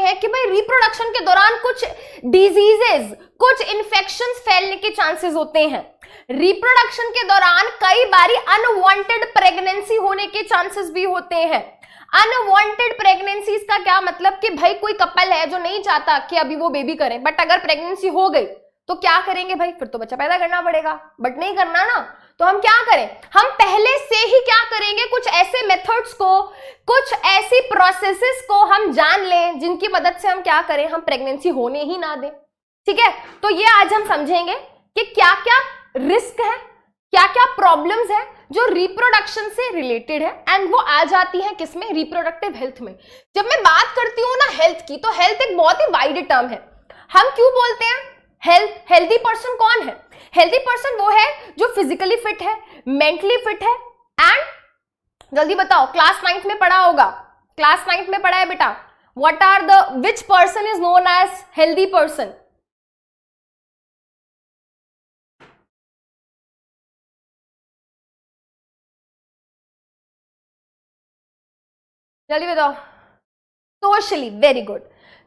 हैं कि भाई रिप्रोडक्शन के दौरान कुछ डिजीजेस, कुछ इन्फेक्शंस फैलने के चांसेस होते हैं। रिप्रोडक्शन के दौरान कई बारी अनवांटेड प्रेगनेंसी होने के चांसेस भी होते हैं। अनवांटेड प्रेगनेंसीज का क्या मतलब कि भाई कोई कपल है जो नहीं चाहता कि अभी वो बेबी करें, बट अगर प्रेगनेंसी हो गई तो क्या करेंगे भाई, फिर तो बच्चा पैदा करना पड़ेगा, बट नहीं करना ना, तो हम क्या करें, हम पहले से ही क्या करेंगे, कुछ ऐसे मेथड्स को, कुछ ऐसी प्रोसेसेस को हम जान लें जिनकी मदद से हम क्या करें, हम प्रेगनेंसी होने ही ना दें। ठीक है, तो ये आज हम समझेंगे कि क्या क्या रिस्क है, क्या क्या प्रॉब्लम्स है जो रिप्रोडक्शन से रिलेटेड है, एंड वो आ जाती है किसमें, रिप्रोडक्टिव हेल्थ में। जब मैं बात करती हूँ ना हेल्थ की, तो हेल्थ एक बहुत ही वाइड टर्म है। हम क्यों बोलते हैं हेल्थ? हेल्दी पर्सन कौन है? हेल्दी पर्सन वो है जो फिजिकली फिट है, मेंटली फिट है, एंड जल्दी बताओ, क्लास 9th में पढ़ा होगा, क्लास 9th में पढ़ा है बेटा, what are the, which person is known as healthy person? जल्दी बताओ। Socially, very good.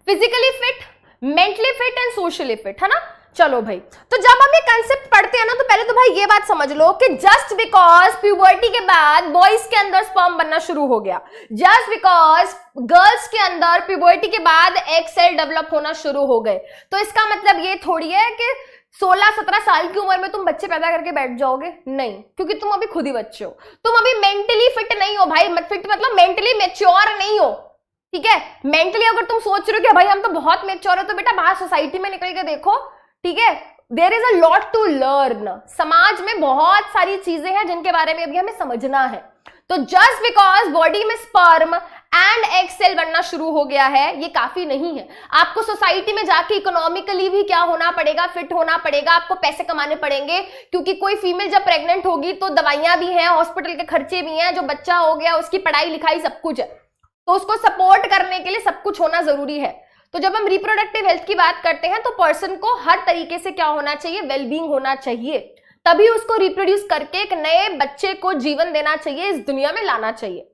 Physically fit, mentally fit and socially fit, है ना। चलो भाई, तो जब हम ये कंसेप्ट पढ़ते हैं ना, तो पहले तो भाई ये बात समझ लो कि जस्ट बिकॉज प्यूबर्टी के बाद बॉयज के अंदर स्पर्म बनना शुरू हो गया, जस्ट बिकॉज गर्ल्स के अंदर प्यूबर्टी के बाद एग सेल डेवलप होना शुरू हो गए, तो इसका मतलब ये थोड़ी है कि 16-17 साल की उम्र में तुम बच्चे पैदा करके बैठ जाओगे, नहीं, क्योंकि तुम अभी खुद ही बच्चे हो, तुम अभी मेंटली फिट नहीं हो भाई, फिट मतलब मेंटली मैच्योर नहीं हो। ठीक है, मेंटली अगर तुम सोच रहे हो कि भाई हम तो बहुत मैच्योर है, तो बेटा बाहर सोसाइटी में निकल के देखो। ठीक है, there is a lot to learn, समाज में बहुत सारी चीजें हैं जिनके बारे में अभी हमें समझना है। तो जस्ट बिकॉज बॉडी में स्पर्म एंड एग सेल बनना शुरू हो गया है, ये काफी नहीं है। आपको सोसाइटी में जाके इकोनॉमिकली भी क्या होना पड़ेगा, फिट होना पड़ेगा, आपको पैसे कमाने पड़ेंगे, क्योंकि कोई फीमेल जब प्रेग्नेंट होगी तो दवाइयां भी हैं, हॉस्पिटल के खर्चे भी हैं, जो बच्चा हो गया उसकी पढ़ाई लिखाई सब कुछ है, तो उसको सपोर्ट करने के लिए सब कुछ होना जरूरी है। तो जब हम रिप्रोडक्टिव हेल्थ की बात करते हैं, तो पर्सन को हर तरीके से क्या होना चाहिए, वेलबींग होना चाहिए, तभी उसको रिप्रोड्यूस करके एक नए बच्चे को जीवन देना चाहिए, इस दुनिया में लाना चाहिए।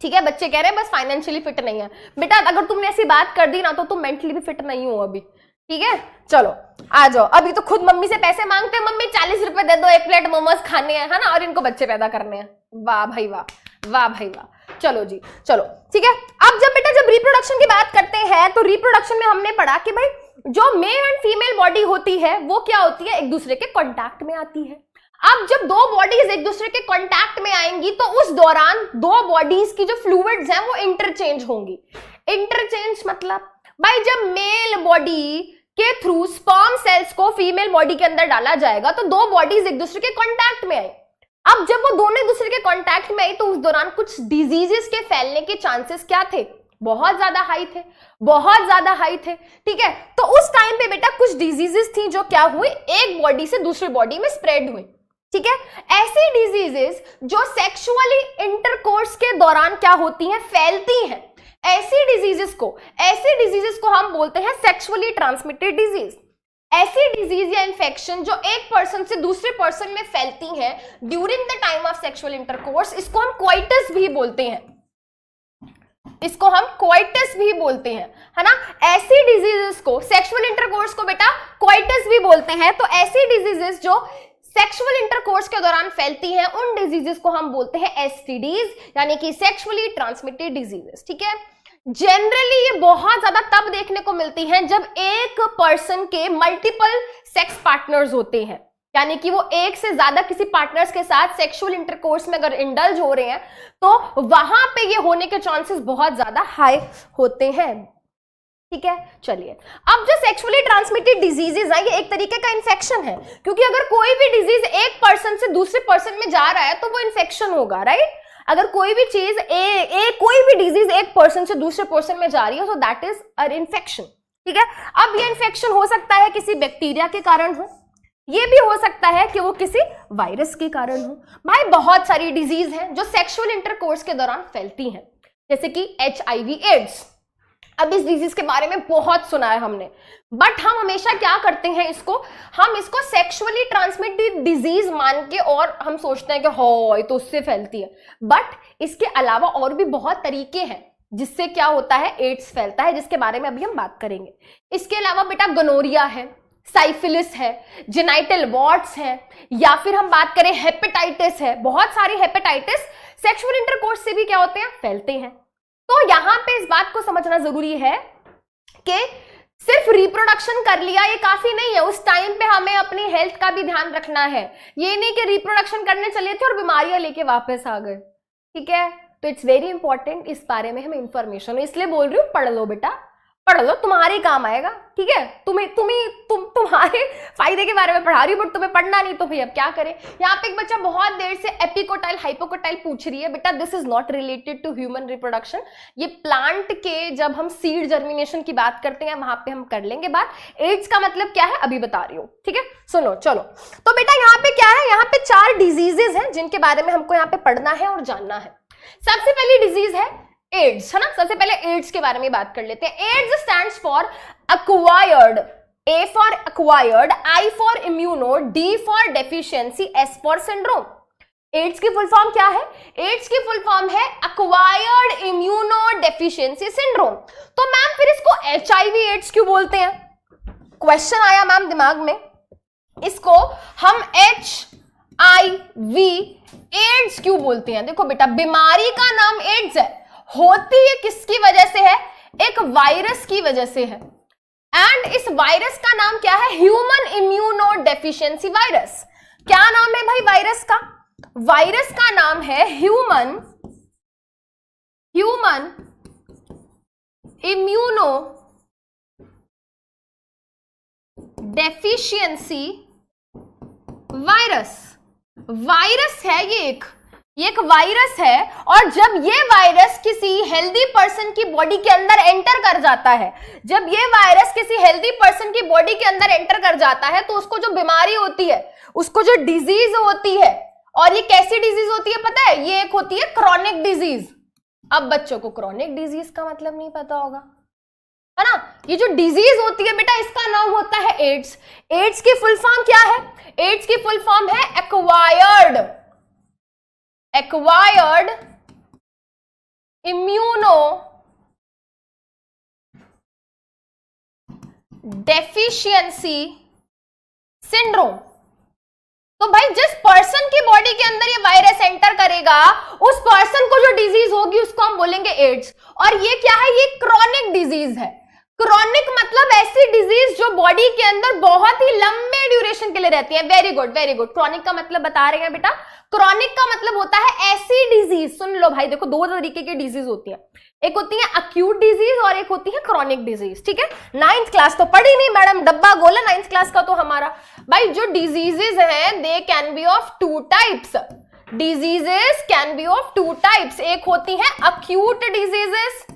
ठीक है, बच्चे कह रहे हैं बस फाइनेंशियली फिट नहीं है, बेटा अगर तुमने ऐसी बात कर दी ना, तो तुम मेंटली भी फिट नहीं हो अभी। ठीक है, चलो आ जाओ, अभी तो खुद मम्मी से पैसे मांगते हैं, मम्मी 40 रुपए दे दो, 1 प्लेट मोमोज खाने हैं, है ना, और इनको बच्चे पैदा करने हैं। वाह भाई वाह, वाह भाई वाह। चलो जी, चलो ठीक है। अब जब रिप्रोडक्शन की बात करते हैं, तो रिप्रोडक्शन में हमने पढ़ा कि भाई जो मेल एंड फीमेल बॉडी होती है वो क्या होती है, एक दूसरे के कांटेक्ट में आती है। अब जब दो बॉडीज एक दूसरे के कांटेक्ट में आएंगी, तो उस दौरान दो बॉडीज की जो फ्लूइड्स हैं वो इंटरचेंज होंगी। इंटरचेंज मतलब भाई जब मेल बॉडी के थ्रू स्पर्म सेल्स को फीमेल बॉडी के अंदर डाला जाएगा, तो दो बॉडीज एक दूसरे के कांटेक्ट में आई। अब जब वो दोनों एक दूसरे के कांटेक्ट में आई, तो उस दौरान कुछ डिजीजेस के फैलने के चांसेस क्या थे, बहुत ज्यादा हाई थे, बहुत ज्यादा हाई थे। ठीक है, तो उस टाइम पे बेटा कुछ डिजीजेस थी जो क्या हुई, एक बॉडी से दूसरी बॉडी में स्प्रेड हुई। ठीक है, ऐसी डिजीजेस जो सेक्सुअली इंटरकोर्स के दौरान क्या होती हैं, फैलती हैं, ऐसी डिजीजेस को हम बोलते हैं सेक्सुअली ट्रांसमिटेड डिजीज। ऐसी डिजीज या इंफेक्शन जो एक पर्सन से दूसरे पर्सन में फैलती हैं during the time of sexual intercourse, इसको हम कोइटस भी बोलते हैं, इसको हम कोइटस भी बोलते हैं, है ना। ऐसी डिजीजेस को, सेक्सुअल इंटरकोर्स को बेटा कोइटस भी बोलते हैं। तो ऐसी डिजीजेस जो सेक्सुअल इंटरकोर्स के दौरान फैलती हैं, उन डिजीजेस को हम बोलते हैं एसटीडीज, यानी कि सेक्सुअली ट्रांसमिटेड डिजीजेस। ठीक है, जनरली ये बहुत ज्यादा तब देखने को मिलती हैं जब एक पर्सन के मल्टीपल सेक्स पार्टनर्स होते हैं, यानी कि वो एक से ज्यादा किसी पार्टनर्स के साथ सेक्सुअल इंटरकोर्स में अगर इंडल्ज हो रहे हैं, तो वहां पे ये होने के चांसेस बहुत ज्यादा हाई होते हैं। ठीक है, चलिए अब जो सेक्सुअली ट्रांसमिटेड डिजीजेस हैं, ये एक तरीके का इन्फेक्शन है, क्योंकि अगर कोई भी डिजीज एक पर्सन से दूसरे पर्सन में जा रहा है तो वो इन्फेक्शन होगा, राइट। अगर कोई भी चीज कोई भी डिजीज एक पर्सन से दूसरे पर्सन में जा रही है, तो दैट इज अ इन्फेक्शन। ठीक है, अब ये इन्फेक्शन हो सकता है किसी बैक्टीरिया के कारण हो, ये भी हो सकता है कि वो किसी वायरस के कारण हो। भाई बहुत सारी डिजीज हैं जो सेक्सुअल इंटरकोर्स के दौरान फैलती हैं, जैसे कि HIV एड्स। अब इस डिजीज के बारे में बहुत सुना है हमने, बट हम हमेशा क्या करते हैं, हम इसको सेक्सुअली ट्रांसमिटेड डिजीज मान के, और हम सोचते हैं कि हो ये तो उससे फैलती है, बट इसके अलावा और भी बहुत तरीके हैं जिससे क्या होता है, एड्स फैलता है, जिसके बारे में अभी हम बात करेंगे। इसके अलावा बेटा गोनोरिया है, साइफिलिस है, जेनाइटल वॉर्ट्स है, या फिर हम बात करें हेपेटाइटिस है। बहुत सारी हेपेटाइटिस सेक्सुअल इंटरकोर्स से भी क्या होते हैं, फैलते हैं। तो यहां पे इस बात को समझना जरूरी है कि सिर्फ रिप्रोडक्शन कर लिया ये काफी नहीं है, उस टाइम पे हमें अपनी हेल्थ का भी ध्यान रखना है। ये नहीं कि रिप्रोडक्शन करने चले थे और बीमारियां लेके वापस आ गए, ठीक है। तो इट्स वेरी इंपॉर्टेंट, इस बारे में हमें इंफॉर्मेशन, इसलिए बोल रही हूँ पढ़ लो बेटा, पढ़ लो, तुम्हारे काम आएगा, ठीक है। तुम्हारे फायदे के बारे में पढ़ा रही हूँ, बट तुम्हें पढ़ना नहीं तो भाई अब क्या करें। यहाँ पे एक बच्चा बहुत देर से एपिकोटाइल हाइपोकोटाइल पूछ रही है। बेटा this is not related to human reproduction, ये प्लांट के जब हम सीड जर्मिनेशन की बात करते हैं वहां पे हम कर लेंगे बात। एड्स का मतलब क्या है अभी बता रही हूँ, ठीक है, सुनो चलो। तो बेटा यहाँ पे क्या है, यहाँ पे 4 डिजीजेस हैं जिनके बारे में हमको यहाँ पे पढ़ना है और जानना है। सबसे पहली डिजीज है एड्स, है ना। सबसे पहले एड्स के बारे में बात कर लेते हैं। AIDS stands for acquired, A for acquired, I for immuno, D for deficiency, S for syndrome. AIDS की फुल फॉर्म क्या है, एड्स की फुल फॉर्म है एक्वायर्ड इम्यूनो डेफिशिएंसी सिंड्रोम। तो मैम फिर इसको एचआईवी एड्स क्यों बोलते हैं, क्वेश्चन आया मैम दिमाग में। इसको हम HIV एड्स क्यों बोलते हैं। देखो बेटा बीमारी का नाम एड्स है, होती है किसकी वजह से है, एक वायरस की वजह से है। एंड इस वायरस का नाम क्या है, ह्यूमन इम्यूनो डेफिशिएंसी वायरस। क्या नाम है भाई वायरस का, वायरस का नाम है human immuno deficiency virus. Virus है ये एक वायरस है, और जब ये वायरस किसी हेल्दी पर्सन की बॉडी के अंदर एंटर कर जाता है, जब ये वायरस किसी हेल्दी पर्सन की बॉडी के अंदर एंटर कर जाता है, तो उसको जो बीमारी होती है, उसको जो डिजीज होती है, और ये कैसी डिजीज होती है पता है, ये एक होती है क्रॉनिक डिजीज। अब बच्चों को क्रॉनिक डिजीज का मतलब नहीं पता होगा, है ना। ये जो डिजीज होती है बेटा इसका नाम होता है एड्स। एड्स की फुल फॉर्म क्या है, एड्स की फुल फॉर्म है एक्वायर्ड इम्यूनो डेफिशिएंसी सिंड्रोम। तो भाई जिस पर्सन की बॉडी के अंदर ये वायरस एंटर करेगा, उस पर्सन को जो डिजीज होगी उसको हम बोलेंगे एड्स। और ये क्या है, ये क्रॉनिक डिजीज है। क्रॉनिक मतलब ऐसी डिजीज जो बॉडी के अंदर बहुत ही लंबे ड्यूरेशन के लिए रहती है। Very good very good, chronic का मतलब बता रहे हैं बेटा, क्रॉनिक का मतलब होता है ऐसी डिजीज। सुन लो भाई, देखो 2 तरीके की डिजीज होती है, एक होती है अक्यूट डिजीज और एक होती है क्रॉनिक डिजीज, ठीक है। 9th क्लास तो पढ़ी नहीं मैडम, डब्बा गोला 9th क्लास का तो हमारा। भाई जो डिजीजेस हैं they can be of 2 types, diseases can be of 2 types. एक होती है अक्यूट डिजीजेस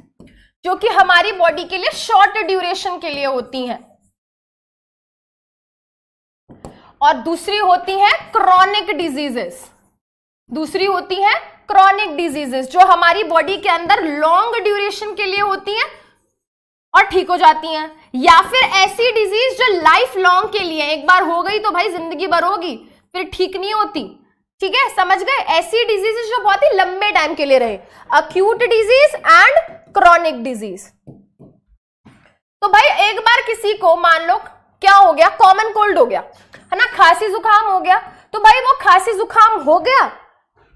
जो कि हमारी बॉडी के लिए शॉर्ट ड्यूरेशन के लिए होती हैं, और दूसरी होती है क्रॉनिक डिजीजेस। दूसरी होती है क्रॉनिक डिजीजेस जो हमारी बॉडी के अंदर लॉन्ग ड्यूरेशन के लिए होती हैं और ठीक हो जाती हैं, या फिर ऐसी डिजीज जो लाइफ लॉन्ग के लिए, एक बार हो गई तो भाई जिंदगी भर होगी, फिर ठीक नहीं होती, ठीक है, समझ गए। ऐसी डिजीज जो बहुत ही लंबे टाइम के लिए रहे, acute disease and chronic disease. तो भाई एक बार किसी को मान लो क्या हो गया, कॉमन कोल्ड हो गया, है ना, खांसी जुकाम हो गया, तो भाई वो खांसी जुकाम हो गया,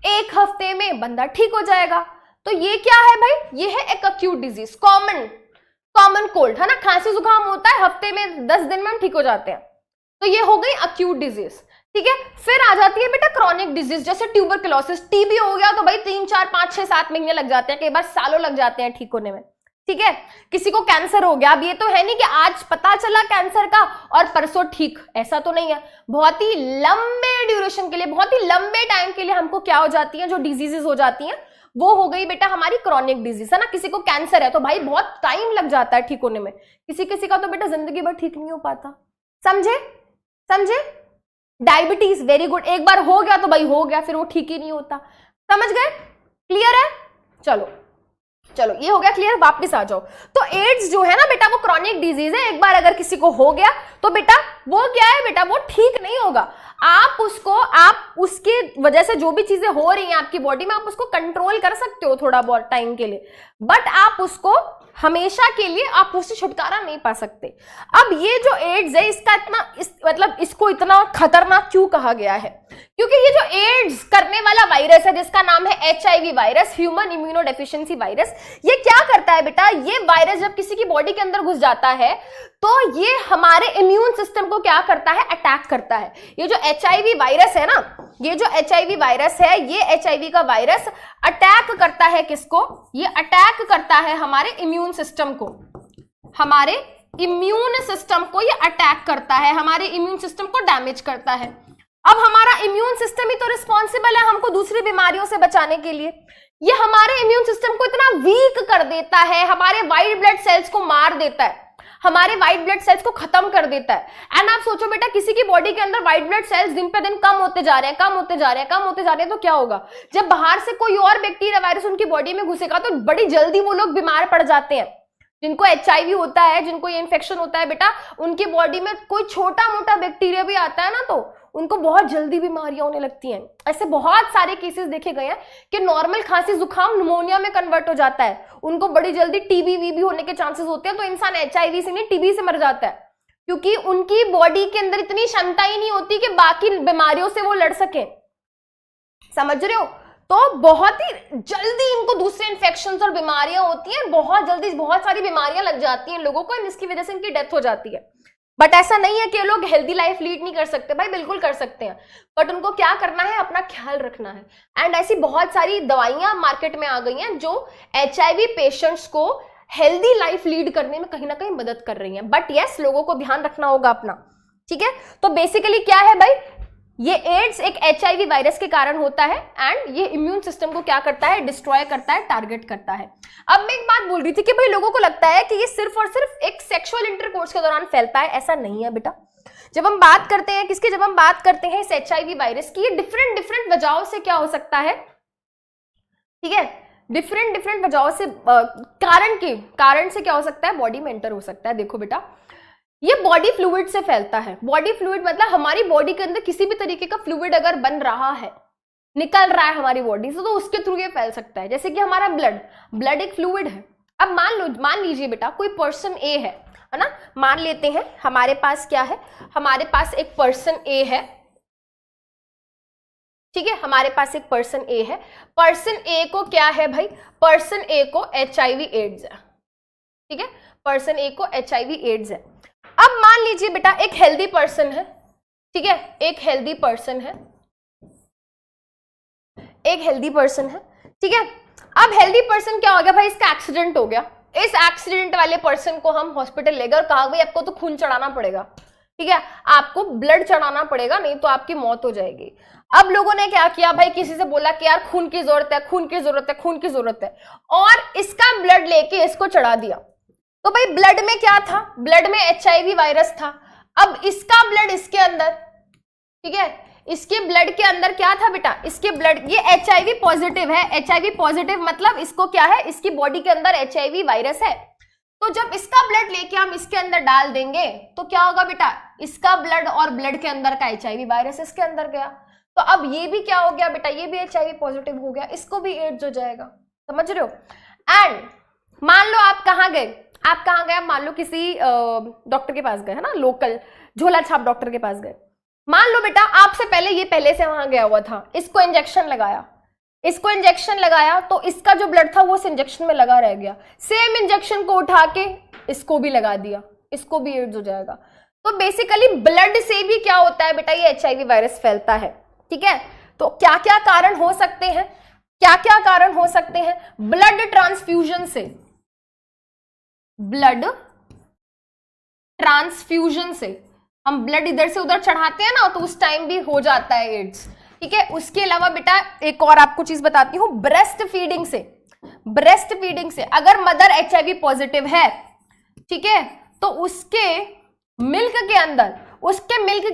1 हफ्ते में बंदा ठीक हो जाएगा। तो ये क्या है भाई, ये है एक अक्यूट डिजीज, कॉमन कोल्ड, है ना, खांसी जुकाम होता है, हफ्ते में 10 दिन में हम ठीक हो जाते हैं। तो ये हो गई अक्यूट डिजीज, ठीक है। फिर आ जाती है बेटा क्रॉनिक डिजीज, जैसे ट्यूबरकुलोसिस, टीबी हो गया तो भाई 3, 4, 5, 6, 7 महीने लग जाते हैं, कई बार सालों लग जाते हैं ठीक होने में, ठीक है। किसी को कैंसर हो गया, अब ये तो है नहीं कि आज पता चला कैंसर का और परसों ठीक, ऐसा तो नहीं है। बहुत ही लंबे ड्यूरेशन के लिए, बहुत ही लंबे टाइम के लिए हमको क्या हो जाती है, जो डिजीजेस हो जाती हैं वो हो गई बेटा हमारी क्रॉनिक डिजीज, है ना। किसी को कैंसर है तो भाई बहुत टाइम लग जाता है ठीक होने में, किसी का तो बेटा जिंदगी भर ठीक नहीं हो पाता, समझे। डायबिटीज, वेरी गुड, एक बार हो गया तो भाई हो गया, फिर वो ठीक ही नहीं होता, समझ गए, क्लियर है। चलो ये हो गया क्लियर, वापस आ जाओ। तो एड्स जो है ना बेटा वो क्रॉनिक डिजीज है, एक बार अगर किसी को हो गया तो बेटा वो क्या है बेटा, वो ठीक नहीं होगा। आप उसके वजह से जो भी चीजें हो रही हैं आपकी बॉडी में, आप उसको कंट्रोल कर सकते हो थोड़ा बहुत टाइम के लिए, बट आप उसको हमेशा के लिए आप उससे छुटकारा नहीं पा सकते। अब ये जो एड्स है इसका मतलब इसको इतना खतरनाक क्यों कहा गया है? क्योंकि ये जो एड्स करने वाला वायरस है जिसका नाम है HIV virus, human immuno deficiency virus, ये क्या करता है बेटा? ये वायरस जब किसी की बॉडी के अंदर घुस जाता है तो ये हमारे इम्यून सिस्टम को क्या करता है? अटैक करता है। ये जो HIV वायरस है ना, ये जो HIV वायरस है, ये HIV का वायरस अटैक करता है किसको? ये अटैक करता है हमारे इम्यून सिस्टम को, हमारे इम्यून सिस्टम को ये अटैक करता है, हमारे इम्यून सिस्टम को डैमेज करता है। अब हमारा इम्यून सिस्टम ही तो रिस्पॉन्सिबल है हमको दूसरी बीमारियों से बचाने के लिए। ये हमारे इम्यून सिस्टम को इतना वीक कर देता है, हमारे व्हाइट ब्लड सेल्स को मार देता है, हमारे व्हाइट ब्लड सेल्स को खत्म कर देता है। एंड आप सोचो बेटा, किसी की बॉडी के अंदर व्हाइट ब्लड सेल्स दिन पे दिन कम होते जा रहे हैं, कम होते जा रहे हैं, कम होते जा रहे हैं, तो क्या होगा? जब बाहर से कोई और बैक्टीरिया वायरस उनकी बॉडी में घुसेगा तो बड़ी जल्दी वो लोग बीमार पड़ जाते हैं। जिनको HIV होता है, जिनको ये इन्फेक्शन होता है बेटा, उनकी बॉडी में कोई छोटा मोटा बैक्टीरिया भी आता है ना तो उनको बहुत जल्दी बीमारियां होने लगती हैं। ऐसे बहुत सारे केसेस देखे गए हैं कि नॉर्मल खांसी जुकाम निमोनिया में कन्वर्ट हो जाता है, उनको बड़ी जल्दी TB भी होने के चांसेस होते हैं। तो इंसान HIV से नहीं TB से मर जाता है, क्योंकि उनकी बॉडी के अंदर इतनी क्षमता ही नहीं होती कि बाकी बीमारियों से वो लड़ सके। समझ रहे हो? तो बहुत ही जल्दी इनको दूसरे इन्फेक्शंस और बीमारियां होती हैं, बहुत जल्दी बहुत सारी बीमारियां लग जाती हैं लोगों को, इसकी वजह से इनकी डेथ हो जाती है। बट ऐसा नहीं है कि लोग हेल्दी लाइफ लीड नहीं कर सकते, भाई बिल्कुल कर सकते हैं, बट उनको क्या करना है? अपना ख्याल रखना है। एंड ऐसी बहुत सारी दवाइयां मार्केट में आ गई हैं जो HIV पेशेंट्स को हेल्दी लाइफ लीड करने में कहीं ना कहीं मदद कर रही हैं। बट यस, लोगों को ध्यान रखना होगा अपना, ठीक है? तो बेसिकली क्या है भाई, ये एड्स एक HIV वायरस के कारण होता है एंड ये इम्यून सिस्टम को क्या करता है? डिस्ट्रॉय करता है, टारगेट करता है। अब मैं एक बात बोल रही थी कि भाई लोगों को लगता है कि ये सिर्फ और सिर्फ एक सेक्सुअल इंटरकोर्स के दौरान फैलता है। ऐसा नहीं है बेटा। जब हम बात करते हैं किसकी, जब हम बात करते हैं इस HIV वायरस की, ये डिफरेंट वजहों से क्या हो सकता है, ठीक है? डिफरेंट वजहों से, कारण से क्या हो सकता है? बॉडी में एंटर हो सकता है। देखो बेटा, ये बॉडी फ्लूइड से फैलता है। बॉडी फ्लूइड मतलब हमारी बॉडी के अंदर किसी भी तरीके का फ्लूइड अगर बन रहा है, निकल रहा है हमारी बॉडी से, तो उसके थ्रू ये फैल सकता है। जैसे कि हमारा ब्लड एक फ्लूइड है। अब मान लीजिए बेटा कोई पर्सन ए है ना, मान लेते हैं हमारे पास क्या है, हमारे पास एक पर्सन ए है, ठीक है? हमारे पास एक पर्सन ए है। पर्सन ए को क्या है भाई? पर्सन ए को HIV एड्स है, ठीक है? पर्सन ए को HIV एड्स है। अब मान लीजिए बेटा एक हेल्दी पर्सन है, ठीक है? एक हेल्दी पर्सन है, एक हेल्दी पर्सन है, ठीक है? अब हेल्दी पर्सन क्या हो गया भाई? इसका एक्सीडेंट हो गया। इस एक्सीडेंट वाले पर्सन को हम हॉस्पिटल ले गए और कहा भाई आपको तो खून चढ़ाना पड़ेगा, ठीक है? आपको ब्लड चढ़ाना पड़ेगा, नहीं तो आपकी मौत हो जाएगी। अब लोगों ने क्या किया भाई? किसी से बोला कि यार खून की जरूरत है, खून की जरूरत है, खून की जरूरत है, और इसका ब्लड लेके इसको चढ़ा दिया। तो भाई ब्लड में क्या था? ब्लड में HIV वायरस था। अब इसका ब्लड इसके अंदर, ठीक है? इसके ब्लड के अंदर क्या था बेटा? इसके ब्लड, ये HIV पॉजिटिव है। HIV पॉजिटिव मतलब इसको क्या है? इसकी बॉडी के अंदर HIV वायरस है। तो जब इसका ब्लड लेके हम इसके अंदर डाल देंगे तो क्या होगा बेटा? इसका ब्लड और ब्लड के अंदर का HIV वायरस इसके अंदर गया, तो अब ये भी क्या हो गया बेटा? ये भी HIV पॉजिटिव हो गया, इसको भी एड्स हो जाएगा। समझ रहे हो? एंड मान लो आप कहाँ गए, मान लो किसी डॉक्टर के पास गए, है ना, लोकल झोला छाप डॉक्टर के पास गए। मान लो बेटा आपसे पहले ये पहले से वहां गया हुआ था, इसको इंजेक्शन लगाया, तो इसका जो ब्लड था वो इस इंजेक्शन में लगा रह गया। सेम इंजेक्शन को उठा के इसको भी लगा दिया, इसको भी एड्स हो जाएगा। तो बेसिकली ब्लड से भी क्या होता है बेटा? ये HIV वायरस फैलता है, ठीक है? तो क्या क्या कारण हो सकते हैं? ब्लड ट्रांसफ्यूजन से, हम ब्लड इधर से उधर चढ़ाते हैं ना, तो उस टाइम भी हो जाता है एड्स, ठीक है? उसके अलावा बेटा एक और आपको चीज बताती हूँ, ब्रेस्ट फीडिंग से अगर मदर HIV पॉजिटिव है, ठीक है, तो उसके मिल्क के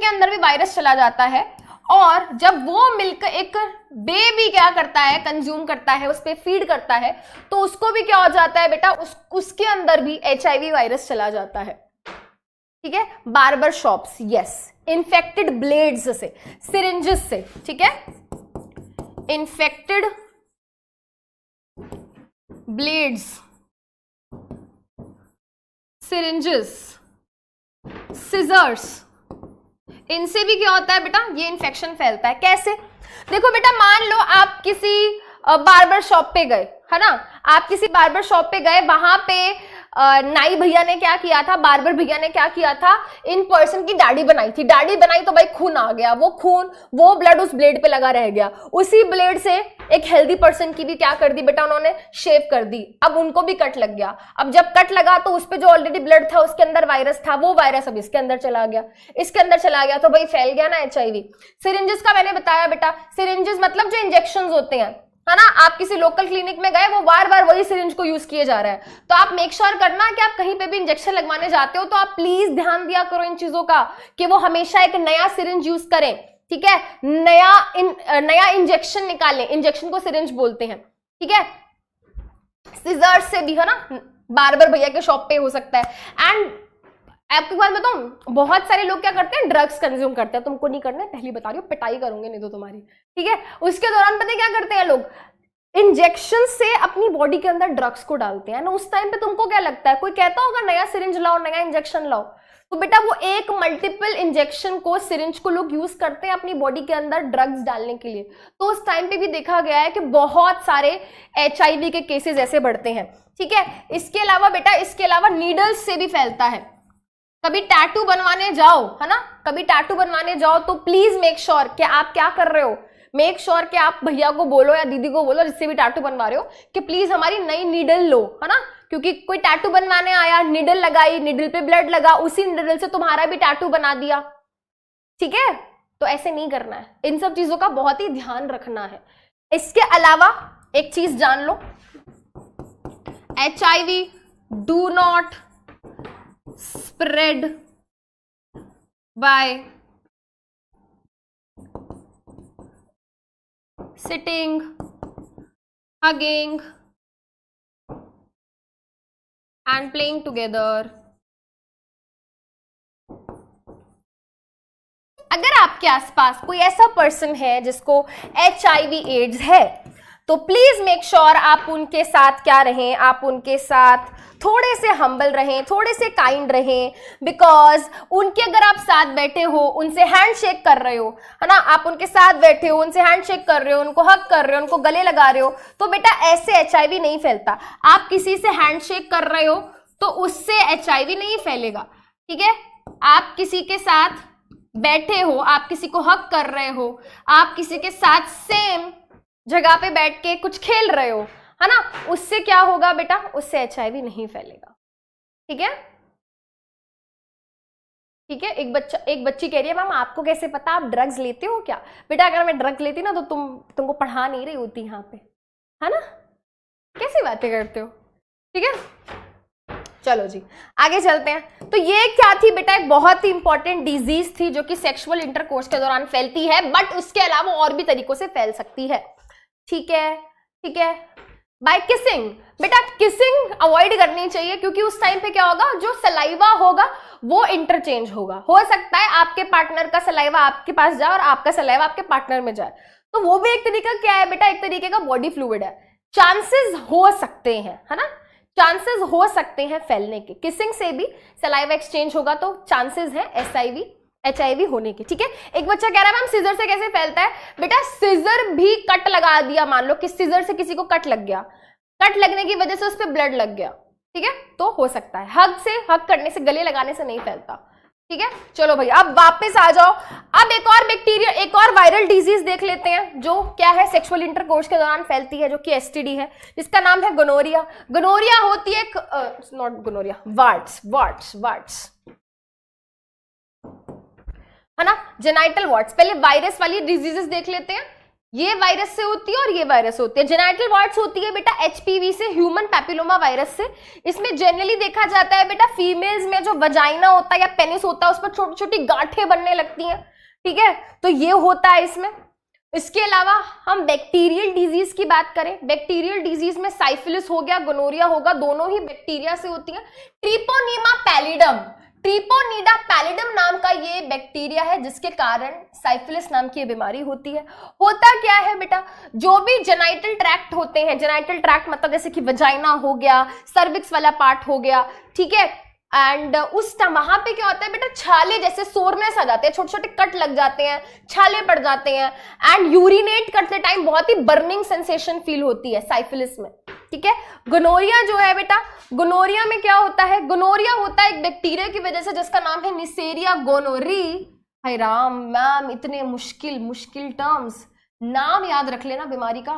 अंदर भी वायरस चला जाता है, और जब वो मिल्क एक बेबी क्या करता है? कंज्यूम करता है, उस पे फीड करता है, तो उसको भी क्या हो जाता है बेटा? उसके अंदर भी HIV वायरस चला जाता है, ठीक है? Barber shops, yes, infected blades से, सिरिंजेस से, ठीक है? इन्फेक्टेड ब्लेड्स, सिरिंजेस, सिजर्स, इनसे भी क्या होता है बेटा, ये इन्फेक्शन फैलता है। कैसे? देखो बेटा, मान लो आप किसी बार्बर शॉप पे गए, है ना, आप किसी बार्बर शॉप पे गए, वहां पे नाई भैया ने क्या किया था, बार्बर भैया ने क्या किया था, इन पर्सन की दाढ़ी बनाई थी। दाढ़ी बनाई तो भाई खून आ गया, वो ब्लड उस ब्लेड पे लगा रह गया। उसी ब्लेड से एक हेल्दी पर्सन की भी क्या कर दी बेटा, उन्होंने शेव कर दी। अब उनको भी कट लग गया। अब जब कट लगा तो उस पे जो ऑलरेडी ब्लड था उसके अंदर वायरस था, वो वायरस अब इसके अंदर चला गया, इसके अंदर चला गया तो भाई फैल गया ना HIV। सिरिंजेस का मैंने बताया बेटा, सिरिंजेस मतलब जो इंजेक्शन होते हैं, है ना, आप किसी लोकल क्लिनिक में गए, वो बार बार वही सिरिंज को यूज किए जा रहा है, तो आप मेक श्योर करना कि आप कहीं पे भी इंजेक्शन लगवाने जाते हो तो आप प्लीज ध्यान दिया करो इन चीजों का, कि वो हमेशा एक नया सिरिंज यूज करें, ठीक है, नया इंजेक्शन निकालें, इंजेक्शन को सिरिंज बोलते हैं, ठीक है। सिजर्स से भी, है ना, बार्बर भैया के शॉप पे हो सकता है। एंड आपके बात बताऊं, बहुत सारे लोग क्या करते हैं, ड्रग्स कंज्यूम करते हैं। तुमको नहीं करना, पहली बता रही हूँ, पिटाई करूंगे नहीं तो तुम्हारी, ठीक है। उसके दौरान पता है क्या करते हैं लोग, इंजेक्शन से अपनी बॉडी के अंदर ड्रग्स को डालते हैं ना। उस टाइम पे तुमको क्या लगता है, कोई कहता होगा नया सिरिंज लाओ, नया इंजेक्शन लाओ, तो बेटा वो एक मल्टीपल इंजेक्शन को, सिरिंज को लोग यूज करते हैं अपनी बॉडी के अंदर ड्रग्स डालने के लिए। तो उस टाइम पे भी देखा गया है कि बहुत सारे HIV के केसेस ऐसे बढ़ते हैं, ठीक है। इसके अलावा बेटा, इसके अलावा नीडल्स से भी फैलता है। कभी टैटू बनवाने जाओ, है ना, कभी टैटू बनवाने जाओ तो प्लीज मेक श्योर कि आप क्या कर रहे हो, मेक श्योर कि आप भैया को बोलो या दीदी को बोलो जिससे भी टैटू बनवा रहे हो कि प्लीज हमारी नई नीडल लो, है ना, क्योंकि कोई टैटू बनवाने आया, नीडल लगाई, नीडल पे ब्लड लगा, उसी नीडल से तुम्हारा भी टैटू बना दिया, ठीक है। तो ऐसे नहीं करना है, इन सब चीजों का बहुत ही ध्यान रखना है। इसके अलावा एक चीज जान लो, HIV do not spread by sitting, hugging and playing together। अगर आपके आसपास कोई ऐसा पर्सन है जिसको HIV एड्स है तो प्लीज मेक श्योर आप उनके साथ क्या रहें, आप उनके साथ थोड़े से हम्बल रहें, थोड़े से काइंड रहें, बिकॉज उनके अगर आप साथ बैठे हो, उनसे हैंडशेक कर रहे हो, है ना, आप उनके साथ बैठे हो, उनसे हैंडशेक कर रहे हो, उनको हग कर रहे हो, उनको गले लगा रहे हो, तो बेटा ऐसे HIV नहीं फैलता। आप किसी से हैंडशेक कर रहे हो तो उससे HIV नहीं फैलेगा, ठीक है। आप किसी के साथ बैठे हो, आप किसी को हग कर रहे हो, आप किसी के साथ सेम जगह पे बैठ के कुछ खेल रहे हो, है ना, उससे क्या होगा बेटा, उससे HIV नहीं फैलेगा, ठीक है, ठीक है। एक बच्ची कह रही है मैम आपको कैसे पता, आप ड्रग्स लेते हो क्या? बेटा अगर मैं ड्रग्स लेती ना तो तुमको पढ़ा नहीं रही होती यहाँ पे, है ना, कैसी बातें करते हो, ठीक है। चलो जी आगे चलते हैं। तो ये क्या थी बेटा, एक बहुत ही इंपॉर्टेंट डिजीज थी जो कि सेक्सुअल इंटरकोर्स के दौरान फैलती है, बट उसके अलावा और भी तरीकों से फैल सकती है, ठीक है, ठीक है। बाय किसिंग, बेटा किसिंग अवॉइड करनी चाहिए क्योंकि उस टाइम पे क्या होगा, जो सलाइवा होगा वो इंटरचेंज होगा। हो सकता है आपके पार्टनर का सलाइवा आपके पास जाए और आपका सलाइवा आपके पार्टनर में जाए, तो वो भी एक तरीका क्या है बेटा, एक तरीके का बॉडी फ्लूइड है। चांसेस हो सकते हैं, है ना, चांसेस हो सकते हैं फैलने के। किसिंग से भी सलाइवा एक्सचेंज होगा तो चांसेस है HIV होने के, ठीक है। एक बच्चा कह रहा है मैम सीजर से कैसे फैलता है? बेटा सीजर भी कट लगा दिया, मान लो कि सीजर से किसी को कट लग गया, कट लगने की वजह से उस पर ब्लड लग गया, ठीक है, तो हो सकता है। हग करने से, गले लगाने से नहीं फैलता, ठीक है। चलो भाई अब वापस आ जाओ। अब एक और बैक्टीरिया, एक और वायरल डिजीज देख लेते हैं जो क्या है, सेक्सुअल इंटरकोर्स के दौरान फैलती है, जो कि STD है, जिसका नाम है गोनोरिया। गोनोरिया होती है नॉट गोनोरिया, वार्ट्स, है ना, जेनाइटल वार्ट्स। पहले वायरस वाली डिजीजेस देख लेते हैं। ये वायरस से होती है और ये वायरस होती है। जेनाइटल वार्ट्स होती है बेटा HPV से, ह्यूमन पैपिलोमा वायरस से। इसमें जनरली देखा जाता है बेटा फीमेल्स में जो वजाइना होता है या पेनिस होता है उस पर छोटी छोटी गांठें बनने लगती हैं, ठीक है, तो ये होता है इसमें। इसके अलावा हम बैक्टीरियल डिजीज की बात करें, बैक्टीरियल डिजीज में साइफिलिस हो गया, गोनोरिया होगा, दोनों ही बैक्टीरिया से होती है। ट्रिपोनीमा पैलिडम, ट्रिपोनिडा पैलिडम नाम का ये बैक्टीरिया है जिसके कारण साइफिलिस नाम की ये बीमारी होती है। होता क्या है बेटा, जो भी जेनाइटल ट्रैक्ट होते हैं, जेनाइटल ट्रैक्ट मतलब जैसे कि वजाइना हो गया, सर्विक्स वाला पार्ट हो गया, ठीक है, एंड उस वहां पे क्या होता है बेटा, छाले जैसे सोरनेस आ जाते हैं, छोटे छोटे कट लग जाते हैं, छाले पड़ जाते हैं, एंड यूरिनेट करते टाइम बहुत ही बर्निंग सेंसेशन फील होती है साइफिलिस में, ठीक है। गोनोरिया जो है बेटा, गोनोरिया में क्या होता है, गोनोरिया होता है एक बैक्टीरिया की वजह से जिसका नाम है निसेरिया गोनोरी। हाय राम मैम, इतने मुश्किल मुश्किल टर्म्स, नाम याद रख लेना बीमारी का,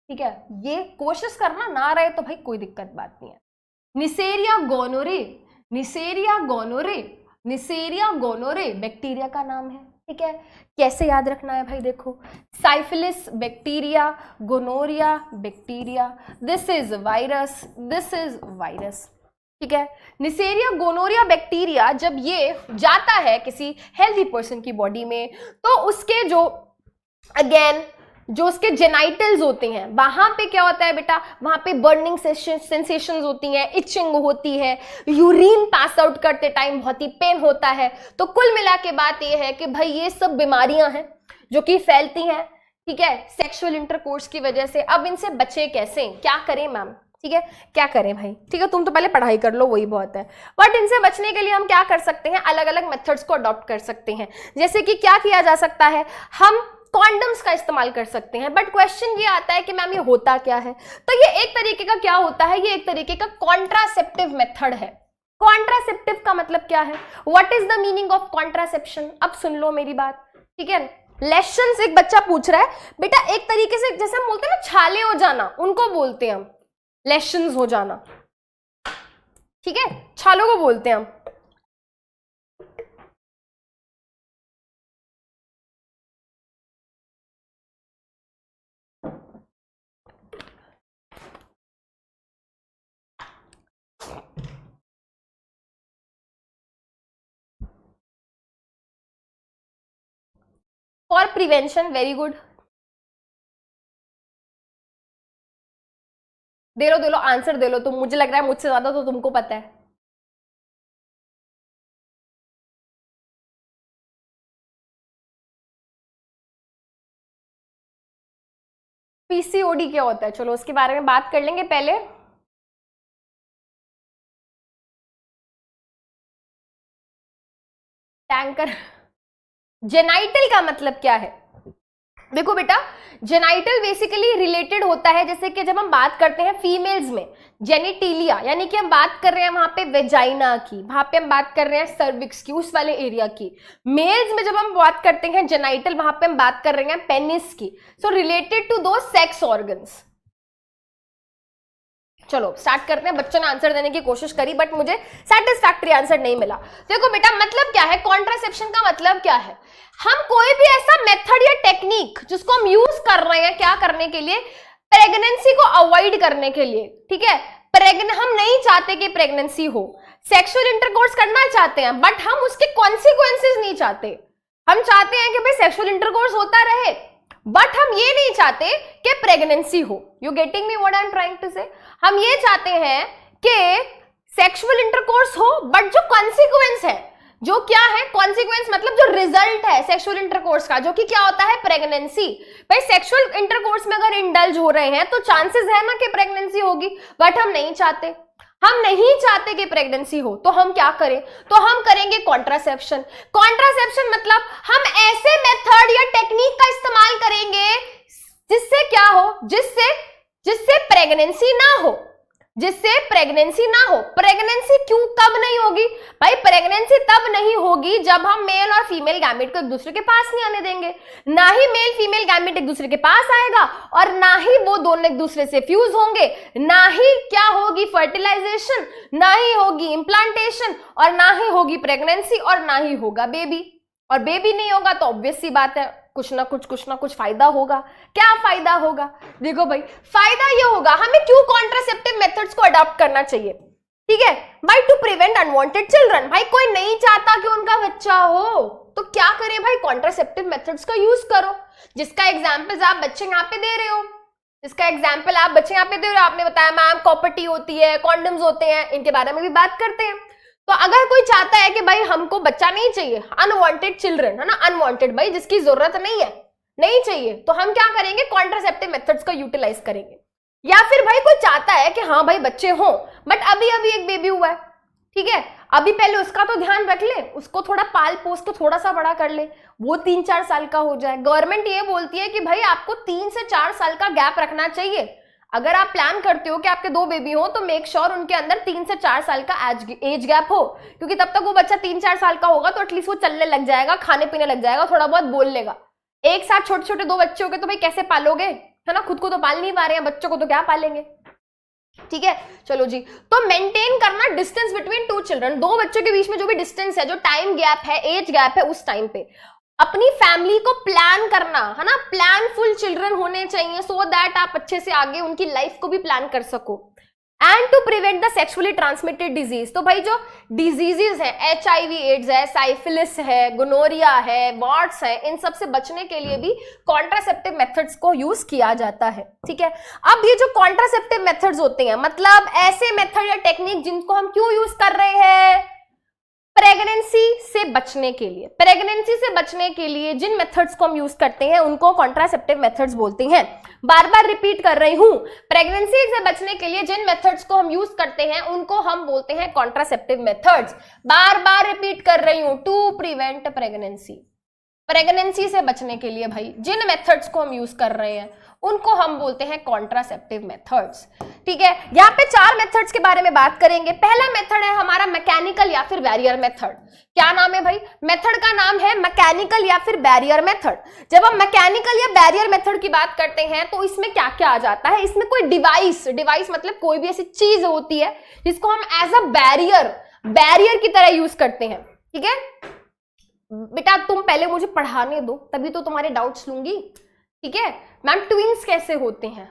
ठीक है, ये कोशिश करना, ना रहे तो भाई कोई दिक्कत बात नहीं है। निसेरिया गोनोरे, निसेरिया गोनोरे, निसेरिया गोनोरे बैक्टीरिया का नाम है, ठीक है। कैसे याद रखना है भाई, देखो, syphilis bacteria, gonorrhoea bacteria, this is virus, this is virus, ठीक है। निसेरिया गोनोरिया बैक्टीरिया जब ये जाता है किसी हेल्दी पर्सन की बॉडी में, तो उसके जो अगेन जो उसके जेनाइटल्स होते हैं वहां पे क्या होता है बेटा, वहां पे बर्निंग सेंसेशंस होती हैं, इचिंग होती है, यूरिन पास आउट करते टाइम बहुत ही पेन होता है। तो कुल मिला के बात ये है कि भाई ये सब बीमारियां हैं जो कि फैलती हैं, ठीक है, सेक्सुअल इंटरकोर्स की वजह से। अब इनसे बचे कैसे, क्या करें मैम, ठीक है, क्या करें भाई, ठीक है, तुम तो पहले पढ़ाई कर लो, वही बहुत है। बट इनसे बचने के लिए हम क्या कर सकते हैं, अलग अलग मेथड्स को अडॉप्ट कर सकते हैं। जैसे कि क्या किया जा सकता है, हम कॉन्डम्स का इस्तेमाल कर सकते हैं। बट क्वेश्चन ये आता है कि मैम ये होता क्या है, तो ये एक तरीके का क्या होता है, ये एक तरीके का कॉन्ट्रासेप्टिव मेथड है। कॉन्ट्रासेप्टिव का मतलब क्या है, what is the meaning of contraception, अब सुन लो मेरी बात, ठीक है। लेशंस, एक बच्चा पूछ रहा है बेटा, एक तरीके से जैसे हम बोलते हैं ना छाले हो जाना, उनको बोलते हैं हम लेशंस हो जाना, ठीक है, छालों को बोलते हैं हम। फॉर प्रिवेंशन, वेरी गुड, दे लो आंसर दे लो तुम, मुझे लग रहा है मुझसे ज्यादा तो तुमको पता है। पीसीओडी क्या होता है, चलो उसके बारे में बात कर लेंगे पहले। टैंकर, जेनाइटल का मतलब क्या है, देखो बेटा, जेनाइटल बेसिकली रिलेटेड होता है, जैसे कि जब हम बात करते हैं फीमेल्स में जेनिटिलिया, यानी कि हम बात कर रहे हैं वहां पे वेजाइना की, वहां पे हम बात कर रहे हैं सर्विक्स की, उस वाले एरिया की। मेल्स में जब हम बात करते हैं जेनाइटल, वहां पे हम बात कर रहे हैं पेनिस की। सो रिलेटेड टू दो सेक्स ऑर्गन्स। चलो स्टार्ट करते हैं। बच्चों ने आंसर देने की कोशिश करी बट मुझे सेटिस्फैक्टरी आंसर नहीं मिला। देखो बेटा, मतलब क्या है कॉन्ट्रासेप्शन का, मतलब क्या है, हम कोई भी ऐसा मेथड या टेक्निक जिसको हम यूज कर रहे हैं क्या करने के लिए, प्रेगनेंसी को अवॉइड करने के लिए, ठीक है। हम नहीं चाहते कि प्रेगनेंसी हो, सेक्सुअल इंटरकोर्स करना चाहते हैं बट हम उसके कॉन्सिक्वेंसेस नहीं चाहते। हम चाहते हैं कि भाई सेक्सुअल इंटरकोर्स होता रहे बट हम ये नहीं चाहते कि प्रेगनेंसी हो। You getting me what I am trying to say? हम ये चाहते हैं कि सेक्सुअल इंटरकोर्स हो बट जो कॉन्सिक्वेंस है, जो क्या है कॉन्सिक्वेंस, मतलब जो रिजल्ट है सेक्सुअल इंटरकोर्स का, जो कि क्या होता है प्रेगनेंसी। भाई सेक्सुअल इंटरकोर्स में अगर इंडल्ज हो रहे हैं तो चांसेस है ना कि प्रेगनेंसी होगी, बट हम नहीं चाहते। हम नहीं चाहते कि प्रेगनेंसी हो, तो हम क्या करें, तो हम करेंगे कॉन्ट्रासेप्शन। कॉन्ट्रासेप्शन मतलब हम ऐसे मेथड या टेक्निक का इस्तेमाल करेंगे जिससे क्या हो, जिससे प्रेगनेंसी ना हो, जिससे प्रेगनेंसी ना हो। प्रेगनेंसी क्यों कब नहीं होगी भाई? प्रेगनेंसी तब नहीं होगी जब हम मेल और फीमेल गैमेट को एक दूसरे के पास नहीं आने देंगे। ना ही मेल फीमेल गैमेट एक दूसरे के पास आएगा और ना ही वो दोनों एक दूसरे से फ्यूज होंगे, ना ही क्या होगी फर्टिलाइजेशन, ना ही होगी इम्प्लांटेशन, और ना ही होगी प्रेगनेंसी, और ना ही होगा बेबी। और बेबी नहीं होगा तो ऑब्वियस सी बात है कुछ ना कुछ फायदा होगा। क्या फायदा होगा? देखो भाई, फायदा ये होगा, हमें क्यों कॉन्ट्रासेप्टिव मेथड्स को अडॉप्ट करना चाहिए, ठीक है, by two prevent unwanted children. भाई कोई नहीं चाहता कि उनका बच्चा हो तो क्या करे भाई, कॉन्ट्रासेप्टिव मेथड्स का यूज करो। जिसका एग्जाम्पल आप बच्चे यहाँ पे दे रहे हो, जिसका एग्जाम्पल आप बच्चे यहाँ पे दे रहे हो, आपने बताया मैम कॉपर टी होती है, कॉन्डम्स होते हैं, इनके बारे में भी बात करते हैं। तो अगर कोई चाहता है कि भाई हमको बच्चा नहीं चाहिए, अनवांटेड चिल्ड्रन है ना, अनवांटेड भाई जिसकी जरूरत नहीं है, नहीं चाहिए, तो हम क्या करेंगे, कॉन्ट्रासेप्टिव मेथड्स का यूटिलाइज करेंगे। या फिर भाई कोई चाहता है कि हाँ भाई बच्चे हों बट अभी अभी एक बेबी हुआ है, ठीक है, अभी पहले उसका तो ध्यान रख ले, उसको थोड़ा पाल पोस के थोड़ा सा बड़ा कर ले, वो 3-4 साल का हो जाए। गवर्नमेंट ये बोलती है कि भाई आपको 3 से 4 साल का गैप रखना चाहिए। अगर आप प्लान करते हो कि आपके 2 बेबी हो तो मेक श्योर उनके अंदर 3 से 4 साल का एज गैप हो, क्योंकि तब तक वो बच्चा 3-4 साल का होगा तो एटलीस्ट वो चलने लग जाएगा, खाने पीने लग जाएगा, थोड़ा बहुत बोल लेगा। एक साथ छोटे छोटे 2 बच्चे हो गए तो भाई कैसे पालोगे, है ना, खुद को तो पाल नहीं पा रहे हैं, बच्चों को तो क्या पालेंगे, ठीक है। चलो जी, तो मेंटेन करना डिस्टेंस बिटवीन 2 चिल्ड्रन, 2 बच्चों के बीच में जो भी डिस्टेंस है, जो टाइम गैप है, एज गैप है, उस टाइम पे अपनी फैमिली को प्लान करना, है ना, प्लानफुल चिल्ड्रन होने चाहिए सो दैट आप अच्छे से आगे उनकी लाइफ को भी प्लान कर सको। And to prevent the sexually transmitted disease, तो भाई जो डिजीजेस है, HIV एड्स है, साइफिलिस है, गोनोरिया है, वॉट्स है, इन सब से बचने के लिए भी कॉन्ट्रासेप्टिव मेथड्स को यूज किया जाता है, ठीक है। अब ये जो कॉन्ट्रासेप्टिव मेथड्स होते हैं, मतलब ऐसे मेथड या टेक्निक जिनको हम क्यों यूज कर रहे हैं, प्रेगनेंसी से बचने के लिए। प्रेगनेंसी से बचने के लिए जिन मेथड्स को हम यूज करते हैं उनको कॉन्ट्रासेप्टिव मेथड्स बोलते हैं। बार बार रिपीट कर रही हूं, प्रेगनेंसी से बचने के लिए जिन मेथड्स को हम यूज करते हैं उनको हम बोलते हैं कॉन्ट्रासेप्टिव मेथड्स। बार बार रिपीट कर रही हूं, टू प्रिवेंट प्रेगनेंसी, प्रेगनेंसी से बचने के लिए भाई जिन मेथड्स को हम यूज कर रहे हैं उनको हम बोलते हैं कॉन्ट्रासेप्टिव मेथड्स, ठीक है। यहाँ पे 4 मेथड्स के बारे में बात करेंगे। पहला मेथड है हमारा मैकेनिकल या फिर बैरियर मेथड। क्या नाम है भाई, मेथड का नाम है मैकेनिकल या फिर बैरियर मेथड। जब हम मैकेनिकल या बैरियर मेथड की बात करते हैं तो इसमें क्या क्या आ जाता है, इसमें कोई डिवाइस मतलब कोई भी ऐसी चीज होती है जिसको हम एज अ बैरियर की तरह यूज करते हैं, ठीक है। बेटा तुम पहले मुझे पढ़ाने दो तभी तो तुम्हारे डाउट्स लूंगी, ठीक है। मैम ट्विंस कैसे होते हैं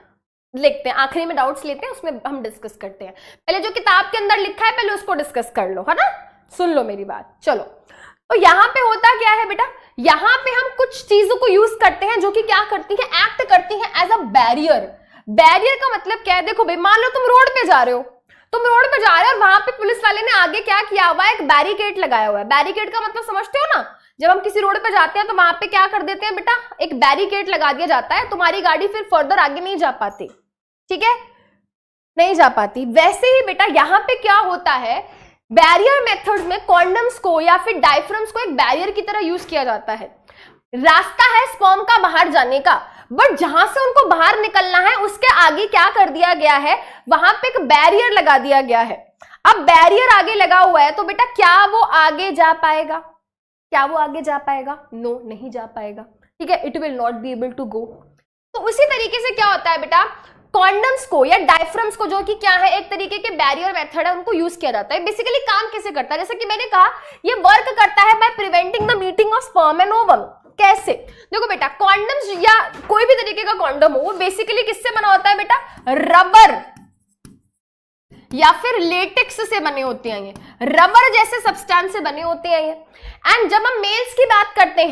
लिखते हैं, आखिरी में डाउट्स लेते हैं, उसमें हम डिस्कस करते हैं। पहले जो किताब के अंदर लिखा है पहले उसको डिस्कस कर लो, है ना, सुन लो मेरी बात। चलो, तो यहां पे होता क्या है बेटा, यहां पे हम कुछ चीजों को यूज करते हैं जो कि क्या करती हैं, एक्ट करती हैं एज अ बैरियर। बैरियर का मतलब क्या है, देखो भाई मान लो तुम रोड पे जा रहे हो, तुम रोड पे जा रहे हो और वहां पे पुलिस वाले ने आगे क्या किया हुआ है, एक बैरिकेड लगाया हुआ है। बैरिकेड का मतलब समझते हो ना, जब हम किसी रोड पे जाते हैं तो वहां पे क्या कर देते हैं बेटा, एक बैरिकेड लगा दिया जाता है, तुम्हारी गाड़ी फिर फर्दर आगे नहीं जा पाती, ठीक है, नहीं जा पाती। वैसे ही बेटा यहां पे क्या होता है, बैरियर मेथड्स में कॉन्डम्स को या फिर डायफ्राम्स को एक बैरियर की तरह यूज किया जाता है। रास्ता है स्पर्म का बाहर जाने का, बट जहां से उनको बाहर निकलना है उसके आगे क्या कर दिया गया है, वहां पे एक बैरियर लगा दिया गया है। अब बैरियर आगे लगा हुआ है तो बेटा क्या वो आगे जा पाएगा, क्या वो आगे जा पाएगा, नो नहीं जा पाएगा, ठीक है, it will not be able to go. तो उसी तरीके से क्या होता है बेटा, कॉन्डम्स को या डायफ्राम्स को, जो कि क्या है एक तरीके के बैरियर मेथड है, उनको यूज किया जाता है। बेसिकली काम कैसे करता है, जैसे कि मैंने कहा ये वर्क करता है by preventing the meeting of sperm and ovum. कैसे, देखो बेटा कॉन्डम्स या कोई भी तरीके का कॉन्डम हो वो बेसिकली किससे बना होता है बेटा, रबर या फिर लेटेक्स से बने होते हैं, ये रबर जैसे सब्सटेंस से बने होते हैं ये। एंड जब हम मेल्स की बात करते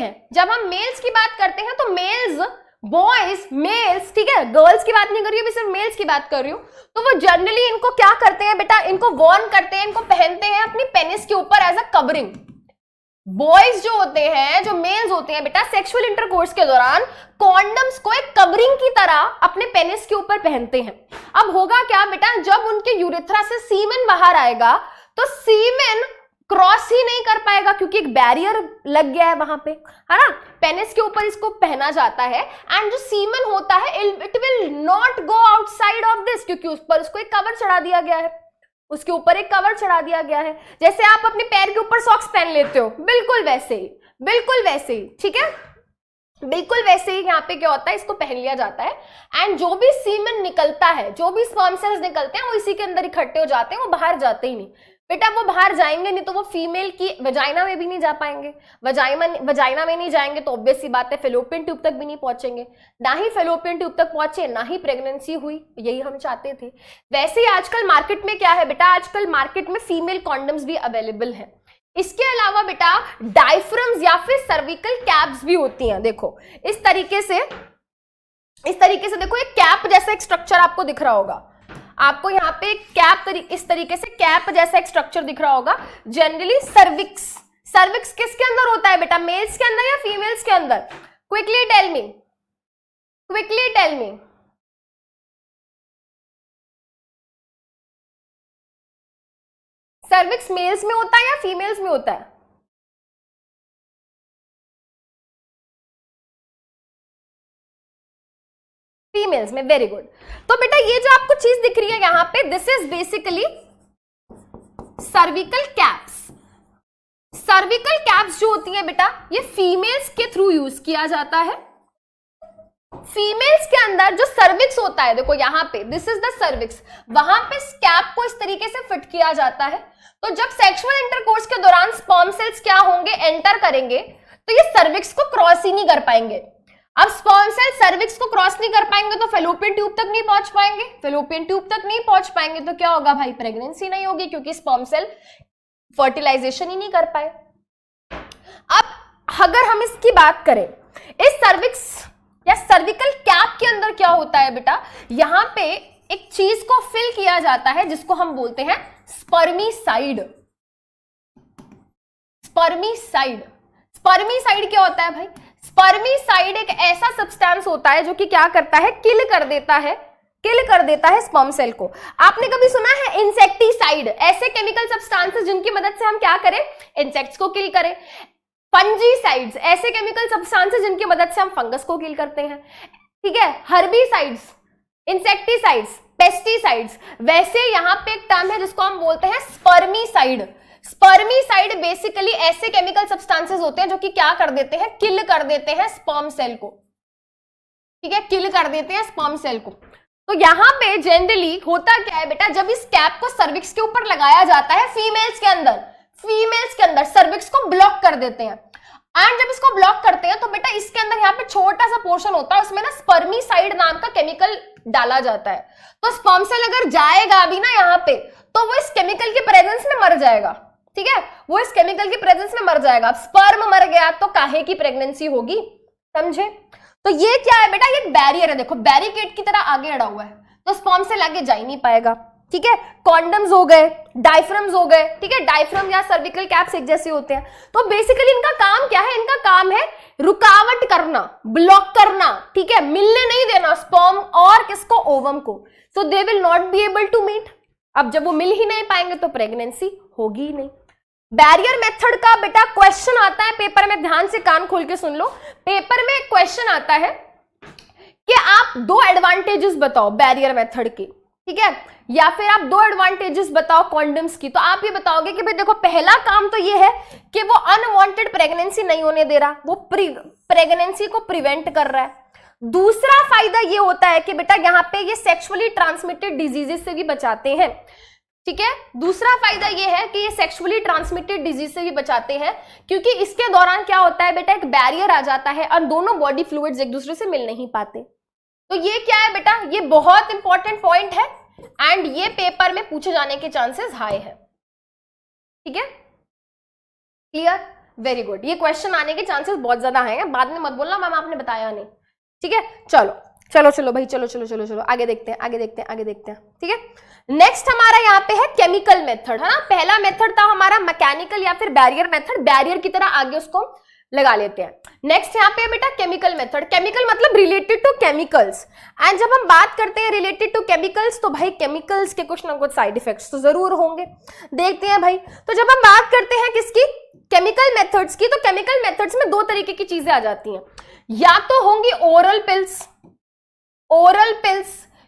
हैं, तो मेल्स, बॉयज, मेल्स, ठीक है, गर्ल्स की बात नहीं कर रही हूं, सिर्फ मेल्स की बात कर रही हूं, तो वो जनरली इनको क्या करते हैं बेटा, इनको वॉर्न करते हैं, इनको पहनते हैं अपनी पेनिस के ऊपर एज अ कवरिंग। बॉयज जो होते हैं, जो मेल्स होते हैं बेटा, सेक्सुअल इंटरकोर्स के दौरान कॉन्डम्स को एक कवरिंग की तरह अपने पेनिस के ऊपर पहनते हैं। अब होगा क्या बेटा, जब उनके यूरेथ्रा से सीमेन बाहर आएगा तो सीमेन क्रॉस ही नहीं कर पाएगा क्योंकि एक बैरियर लग गया है वहां पे, है ना, पेनिस के ऊपर इसको पहना जाता है। एंड जो सीमेन होता है it will not go outside of this, क्योंकि उस पर उसको एक कवर चढ़ा दिया गया है, उसके ऊपर एक कवर चढ़ा दिया गया है। जैसे आप अपने पैर के ऊपर सॉक्स पहन लेते हो, बिल्कुल वैसे ही, ठीक है, बिल्कुल वैसे ही यहाँ पे क्या होता है, इसको पहन लिया जाता है। एंड जो भी सीमेन निकलता है, जो भी स्पर्म सेल्स निकलते हैं वो इसी के अंदर इकट्ठे हो जाते हैं, वो बाहर जाते ही नहीं बेटा, वो बाहर जाएंगे नहीं तो वो फीमेल की वजाइना में भी नहीं जा पाएंगे, वजाइना में नहीं जाएंगे तो ऑब्वियस सी बात है फेलोपियन ट्यूब तक भी नहीं पहुंचेंगे, ना ही फेलोपियन ट्यूब तक पहुंचे ना ही प्रेगनेंसी हुई, यही हम चाहते थे। वैसे ही आजकल मार्केट में क्या है बेटा, आजकल मार्केट में फीमेल कॉन्डम्स भी अवेलेबल है। इसके अलावा बेटा डायफ्राम्स या फिर सर्विकल कैप्स भी होती हैं। देखो इस तरीके से देखो, एक कैप जैसा एक स्ट्रक्चर आपको दिख रहा होगा। आपको यहाँ पे इस तरीके से कैप जैसा एक स्ट्रक्चर दिख रहा होगा। जनरली सर्विक्स, सर्विक्स किसके अंदर होता है बेटा, मेल्स के अंदर या फीमेल्स के अंदर? Quickly tell me, quickly tell me. Cervix males में होता है या फीमेल्स में होता है? फीमेल्स में, वेरी गुड। तो बेटा ये जो आपको चीज दिख रही है यहां पे, this is basically cervical caps. Cervical caps जो होती है बेटा, ये फीमेल्स के थ्रू यूज किया जाता है। फीमेल्स के अंदर जो सर्विक्स होता है, देखो यहां पे दिस इज द सर्विक्स, वहां पे कैप को इस तरीके से फिट किया जाता है। तो जब सेक्सुअल इंटरकोर्स के दौरान स्पर्म सेल्स क्या होंगे, एंटर करेंगे, तो ये सर्विक्स को क्रॉस ही नहीं कर पाएंगे। अब स्पर्म सेल सर्विक्स को क्रॉस नहीं कर पाएंगे तो फेलोपियन ट्यूब तक नहीं पहुंच पाएंगे। फेलोपियन ट्यूब तक नहीं पहुंच पाएंगे तो क्या होगा भाई, प्रेगनेंसी नहीं होगी, क्योंकि स्पर्म सेल फर्टिलाइजेशन ही नहीं कर पाए। अब अगर हम इसकी बात करें, इस सर्विक्स या सर्विकल कैप के अंदर क्या होता है बेटा, यहां पे एक चीज को फिल किया जाता है जिसको हम बोलते हैं स्पर्मीसाइड। स्पर्मीसाइड, स्पर्मीसाइड क्या होता है भाई? स्पर्मीसाइड एक ऐसा सब्सटेंस होता है जो कि क्या करता है, किल कर देता है स्पर्म सेल को। आपने कभी सुना है इंसेक्टिसाइड, ऐसे केमिकल सब्सटेंसेस जिनकी मदद से हम क्या करें, इंसेक्ट्स को किल करें। फंजीसाइड्स, ऐसे केमिकल सब्सटेंसेस जिनकी मदद से हम फंगस को किल करते हैं, ठीक है। Herbicides, insecticides, pesticides. वैसे यहां पे एक टर्म है जिसको हम बोलते हैं स्पर्मीसाइड। स्पर्मीसाइड बेसिकली ऐसे केमिकल सब्सटेंसेस होते हैं जो कि क्या कर देते हैं, किल कर देते हैं स्पर्म सेल को, ठीक है, किल कर देते हैं स्पर्म सेल को। तो यहां पे जनरली होता क्या है बेटा, जब इस कैप को सर्विक्स के ऊपर लगाया जाता है फीमेल्स के अंदर सर्विक्स को ब्लॉक कर देते हैं। एंड जब इसको ब्लॉक करते हैं तो बेटा इसके अंदर यहाँ पे छोटा सा पोर्शन होता है, उसमें ना स्पर्मीसाइड नाम का केमिकल डाला जाता है। तो स्पर्म सेल अगर जाएगा भी ना यहाँ पे, तो वो इस केमिकल के प्रेजेंस में मर जाएगा, ठीक है, वो इस केमिकल की प्रेजेंस में मर जाएगा। अब स्पर्म मर गया तो काहे की प्रेगनेंसी होगी, समझे? तो ये क्या है बेटा, ये बैरियर है, देखो बैरिकेड की तरह आगे अड़ा हुआ है, तो स्पर्म सेल आगे जा ही नहीं पाएगा, ठीक है। कॉन्डम्स हो गए, डायफ्राम्स हो गए, ठीक है, डायफ्राम या सर्विकल कैप्स एक जैसे होते हैं। तो बेसिकली इनका काम क्या है, इनका काम है रुकावट करना, ब्लॉक करना, ठीक है, मिलने नहीं देना स्पर्म और किसको, ओवम को। So they will not be able to meet. अब जब वो मिल ही नहीं पाएंगे तो प्रेगनेंसी होगी ही नहीं। बैरियर मेथड का बेटा क्वेश्चन आता है पेपर में, ध्यान से कान खोल के सुन लो। पेपर में क्वेश्चन आता है कि आप 2 एडवांटेजेस बताओ बैरियर मेथड की, ठीक है, या फिर आप 2 एडवांटेजेस बताओ कॉन्डम्स की। तो आप ये बताओगे कि भाई देखो पहला काम तो ये है कि वो अनवांटेड प्रेगनेंसी नहीं होने दे रहा, वो प्रेगनेंसी को प्रिवेंट कर रहा है। दूसरा फायदा ये होता है कि बेटा यहाँ पे ये सेक्सुअली ट्रांसमिटेड डिजीजेस से भी बचाते हैं, ठीक है। दूसरा फायदा ये है कि ये सेक्सुअली ट्रांसमिटेड डिजीज से भी बचाते हैं, क्योंकि इसके दौरान क्या होता है बेटा, एक बैरियर आ जाता है और दोनों बॉडी फ्लूइड्स एक दूसरे से मिल नहीं पाते। तो ये क्या है बेटा, ये बहुत इंपॉर्टेंट पॉइंट है एंड ये पेपर में पूछे जाने के चांसेस हाई है, ठीक है, क्लियर, वेरी गुड। ये क्वेश्चन आने के चांसेस बहुत ज्यादा हैं, बाद में मत बोलना मैम आपने बताया नहीं, ठीक है। चलो भाई, चलो आगे देखते हैं, ठीक है। नेक्स्ट हमारा यहाँ पे है केमिकल मेथड, है ना। पहला मेथड था हमारा मैकेनिकल या फिर बैरियर मेथड, बैरियर की तरह आगे उसको लगा लेते हैं। नेक्स्ट यहाँ पे बेटा केमिकल मेथड। केमिकल मतलब रिलेटेड टू केमिकल्स। एंड जब हम बात करते हैं रिलेटेड टू केमिकल्स, तो भाई केमिकल्स के कुछ ना कुछ साइड इफेक्ट्स तो जरूर होंगे, देखते हैं भाई। तो जब हम बात करते हैं किसकी, केमिकल मेथड्स की, तो केमिकल मेथड्स में 2 तरीके की चीजें आ जाती हैं, या तो होंगी ओरल पिल्स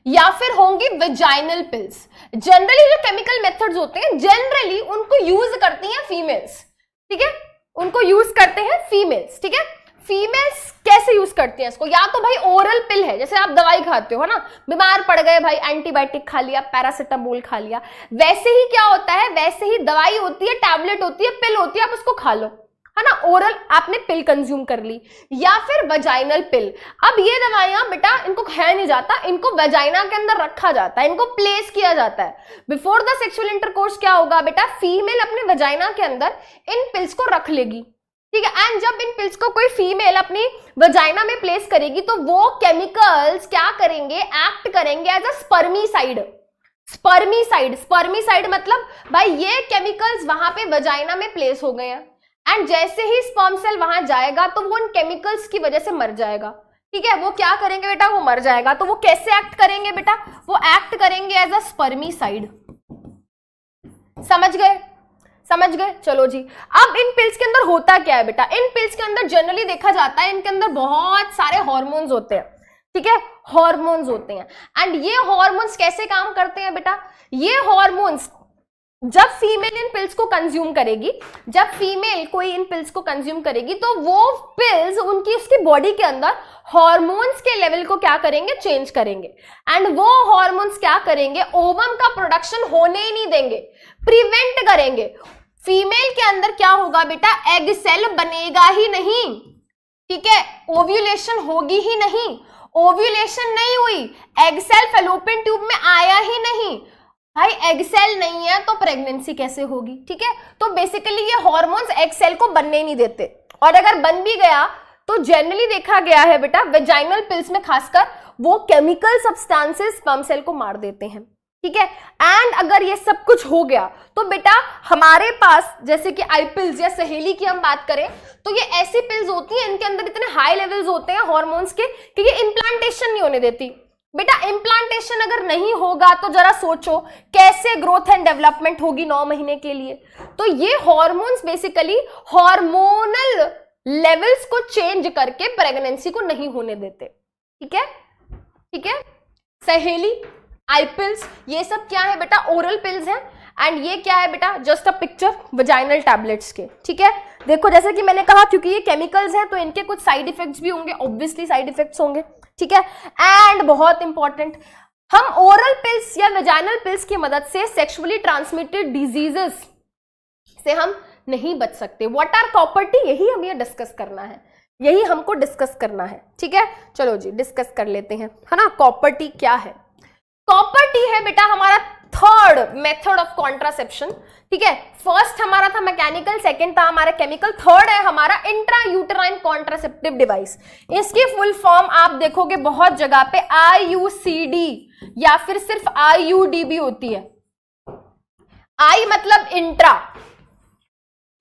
या फिर होंगी वेजाइनल पिल्स। जनरली जो केमिकल मेथड्स होते हैं जनरली उनको यूज करती हैं फीमेल्स, ठीक है, उनको यूज करते हैं फीमेल्स, ठीक है। फीमेल्स कैसे यूज करती हैं इसको, या तो भाई ओरल पिल है, जैसे आप दवाई खाते हो ना, बीमार पड़ गए भाई, एंटीबायोटिक खा लिया, पैरासिटामोल खा लिया, वैसे ही क्या होता है, वैसे ही दवाई होती है, टैबलेट होती है, पिल होती है, आप उसको खा लो, है ना, ओरल आपने पिल कंज्यूम कर ली। या फिर वेजाइनल पिल, अब ये दवाइयां बेटा इनको खाया नहीं जाता, इनको वेजाइना के अंदर रखा जाता है, इनको प्लेस किया जाता है। बिफोर द सेक्सुअल इंटरकोर्स क्या होगा बेटा, फीमेल अपने वेजाइना के अंदर इन पिल्स को रख लेगी, ठीक है। एंड जब इन पिल्स को कोई फीमेल अपनी वेजाइना में प्लेस करेगी तो वो केमिकल्स क्या करेंगे, एक्ट करेंगे एज अ स्पर्मीसाइड, स्पर्मिसाइड, स्पर्मिसाइड मतलब भाई ये केमिकल्स वहां पे वजाइना में प्लेस हो गए हैं एंड जैसे ही स्पर्म सेल वहां जाएगा तो वो उन केमिकल्स की वजह से मर जाएगा, ठीक है। वो क्या करेंगे बेटा, वो मर जाएगा। तो वो कैसे एक्ट करेंगे बेटा, वो एक्ट करेंगे एज अ स्पर्मिसाइड। समझ गए, समझ गए, चलो जी। अब इन पिल्स के अंदर होता क्या है बेटा, इन पिल्स के अंदर जनरली देखा जाता है इनके अंदर बहुत सारे हॉर्मोन्स होते हैं, ठीक है, हॉर्मोन्स होते हैं। एंड ये हॉर्मोन्स कैसे काम करते हैं बेटा, ये हॉर्मोन्स जब फीमेल इन पिल्स को कंज्यूम करेगी, जब फीमेल कोई इन पिल्स को कंज्यूम करेगी तो वो पिल्स उनकी उसकी बॉडी के अंदर हॉर्मोन्स के लेवल को क्या करेंगे, चेंज करेंगे। एंड वो हॉर्मोन्स क्या करेंगे, ओवम का प्रोडक्शन होने ही नहीं देंगे, प्रिवेंट करेंगे। फीमेल के अंदर क्या होगा बेटा, एग सेल बनेगा ही नहीं, ठीक है, ओव्यूलेशन होगी ही नहीं। ओव्यूलेशन नहीं हुई, एग सेल फैलोपियन ट्यूब में आया ही नहीं, भाई एग सेल नहीं है तो प्रेगनेंसी कैसे होगी, ठीक है। तो बेसिकली ये हॉर्मोन्स एग सेल को बनने नहीं देते, और अगर बन भी गया तो जनरली देखा गया है बेटा वेजाइनल पिल्स में खासकर वो केमिकल सब्सटेंसेस स्पर्म सेल को मार देते हैं, ठीक है। एंड अगर ये सब कुछ हो गया तो बेटा हमारे पास जैसे कि आई पिल्स या सहेली की हम बात करें तो ये ऐसी पिल्स होती हैं इनके अंदर इतने हाई लेवल्स होते हैं हॉर्मोन्स के कि ये इम्प्लांटेशन नहीं होने देती। बेटा इम्प्लांटेशन अगर नहीं होगा तो जरा सोचो कैसे ग्रोथ एंड डेवलपमेंट होगी 9 महीने के लिए। तो ये हॉर्मोन्स बेसिकली हार्मोनल लेवल्स को चेंज करके प्रेगनेंसी को नहीं होने देते, ठीक है, ठीक है। सहेली, आई पिल्स, ये सब क्या है बेटा, ओरल पिल्स हैं। एंड ये क्या है बेटा, just a picture vaginal tablets के, ठीक है। देखो जैसे कि मैंने कहा क्योंकि ये केमिकल्स हैं तो इनके कुछ साइड इफेक्ट्स भी होंगे, ऑब्वियसली साइड इफेक्ट्स होंगे, ठीक है। एंड बहुत इंपॉर्टेंट, हम ओरल पिल्स या वजाइनल पिल्स की मदद से सेक्सुअली ट्रांसमिटेड डिजीजेस से हम नहीं बच सकते। व्हाट आर प्रॉपर्टी, यही हमें ये डिस्कस करना है, यही हमको डिस्कस करना है, ठीक है। चलो जी डिस्कस कर लेते हैं, है ना। कॉपर टी क्या है, कॉपर टी है बेटा हमारा थर्ड मेथड ऑफ कॉन्ट्रासेप्शन, ठीक है। फर्स्ट हमारा था मैकेनिकल, सेकंड था हमारा केमिकल, थर्ड है हमारा इंट्रा यूटेराइन कॉन्ट्रासेप्टिव डिवाइस। इसकी फुल फॉर्म आप देखोगे बहुत जगह पे IUCD या फिर सिर्फ IUD भी होती है। I मतलब इंट्रा,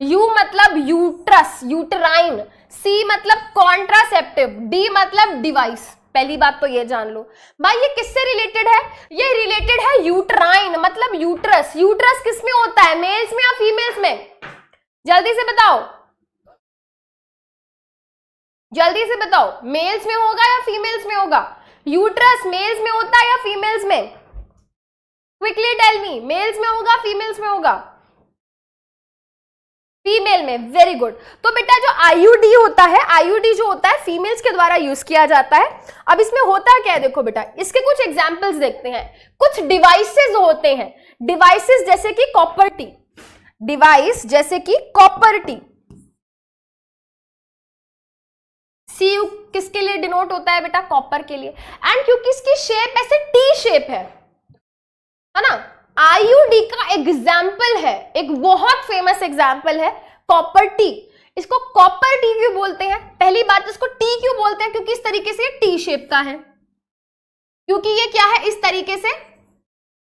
U मतलब यूट्रस यूटेराइन, C मतलब कॉन्ट्रासेप्टिव, D मतलब डिवाइस। पहली बात तो ये जान लो भाई ये किससे रिलेटेड है, ये रिलेटेड है यूट्राइन मतलब यूट्रस। यूट्रस किस में होता है, मेल्स में या फीमेल्स में, जल्दी से बताओ, जल्दी से बताओ, मेल्स में होगा या फीमेल्स में होगा। यूट्रस मेल्स में होता है या फीमेल्स में, क्विकली टेल मी, मेल्स में होगा फीमेल्स में होगा, फीमेल में, वेरी गुड। तो बेटा जो IUD होता है, IUD जो होता है फीमेल्स के द्वारा यूज किया जाता है। अब इसमें होता क्या है देखो बेटा, इसके कुछ एग्जांपल्स देखते हैं। कुछ डिवाइसेस होते हैं, डिवाइसेस जैसे कि कॉपर टी, डिवाइस जैसे कि कॉपर टी, CU किसके लिए डिनोट होता है बेटा, कॉपर के लिए। एंड क्योंकि इसकी शेप ऐसे टी शेप है ना, IUD का एग्जाम्पल है, एक बहुत फेमस एग्जाम्पल है कॉपर टी। इसको कॉपर टी क्यों बोलते हैं, पहली बात इसको टी क्यों बोलते हैं, क्योंकि इस तरीके से टी शेप का है, क्योंकि ये क्या है इस तरीके से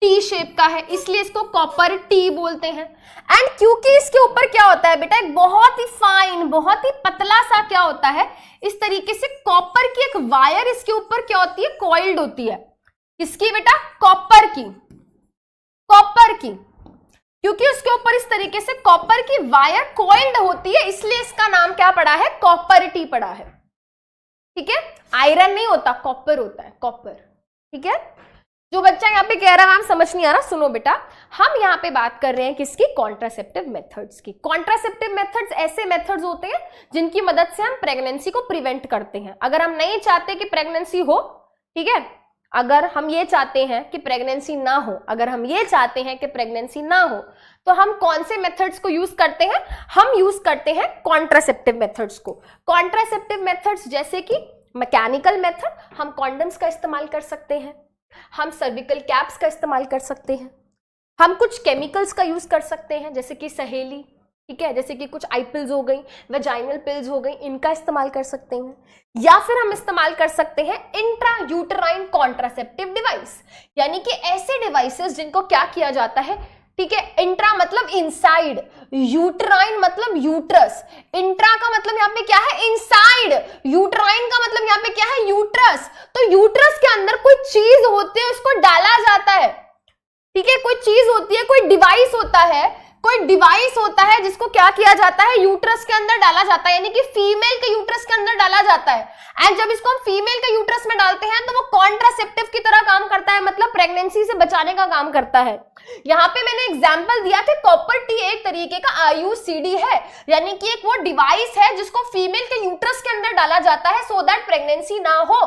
टी शेप का है, इसलिए इसको कॉपर टी बोलते हैं। एंड क्योंकि इसके ऊपर क्या होता है बेटा, एक बहुत ही फाइन बहुत ही पतला सा क्या होता है, इस तरीके से कॉपर की एक वायर इसके ऊपर क्या होती है, कॉइल्ड होती है। किसकी बेटा, कॉपर की, कॉपर की, क्योंकि उसके ऊपर इस तरीके से कॉपर की वायर कॉइल्ड होती है इसलिए इसका नाम क्या पड़ा है, कॉपर टी पड़ा है, ठीक है। आयरन नहीं होता, कॉपर होता है, कॉपर, ठीक है। जो बच्चा यहाँ पे कह रहा है मैम समझ नहीं आ रहा, सुनो बेटा, हम यहाँ पे बात कर रहे हैं किसकी, कॉन्ट्रासेप्टिव मेथड्स की। कॉन्ट्रासेप्टिव मेथड्स ऐसे मेथड्स होते हैं जिनकी मदद से हम प्रेगनेंसी को प्रिवेंट करते हैं। अगर हम नहीं चाहते कि प्रेगनेंसी हो, ठीक है, अगर हम ये चाहते हैं कि प्रेगनेंसी ना हो, अगर हम ये चाहते हैं कि प्रेगनेंसी ना हो, तो हम कौन से मेथड्स को यूज करते हैं, हम यूज करते हैं कॉन्ट्रासेप्टिव मेथड्स को। कॉन्ट्रासेप्टिव मेथड्स जैसे कि मैकेनिकल मेथड, हम कॉन्डम्स का इस्तेमाल कर सकते हैं, हम सर्विकल कैप्स का इस्तेमाल कर सकते हैं, हम कुछ केमिकल्स का यूज कर सकते हैं जैसे कि सहेली, ठीक है, जैसे कि कुछ आई पिल्स हो गई, वेजाइनल पिल्स हो गई, इनका इस्तेमाल कर सकते हैं। या फिर हम इस्तेमाल कर सकते हैं इंट्रा यूटराइन कॉन्ट्रासेप्टिव डिवाइस, यानी कि ऐसे डिवाइसेस जिनको क्या किया जाता है, ठीक है, इंट्रा मतलब इनसाइड, यूटराइन मतलब यूट्रस, इंट्रा का मतलब यहाँ पे क्या है, इनसाइड, यूटराइन का मतलब यहाँ पे क्या है, यूट्रस। तो यूट्रस के अंदर कोई चीज होती है, उसको डाला जाता है, ठीक है, कोई चीज होती है, कोई डिवाइस होता है, कोई डिवाइस होता है जिसको क्या किया जाता है, यूट्रस के अंदर डाला जाता है, यानी कि फीमेल के यूट्रस के अंदर डाला जाता है। एंड जब इसको हम फीमेल के यूट्रस में डालते हैं तो वो कॉन्ट्रासेप्टिव की तरह काम करता है, मतलब प्रेगनेंसी से बचाने का काम करता है। यहाँ पे मैंने एग्जांपल दिया कि कॉपर टी एक तरीके का आईयूसीडी है, यानी कि एक वो डिवाइस है जिसको फीमेल के यूट्रस के अंदर डाला जाता है सो दैट प्रेगनेंसी ना हो।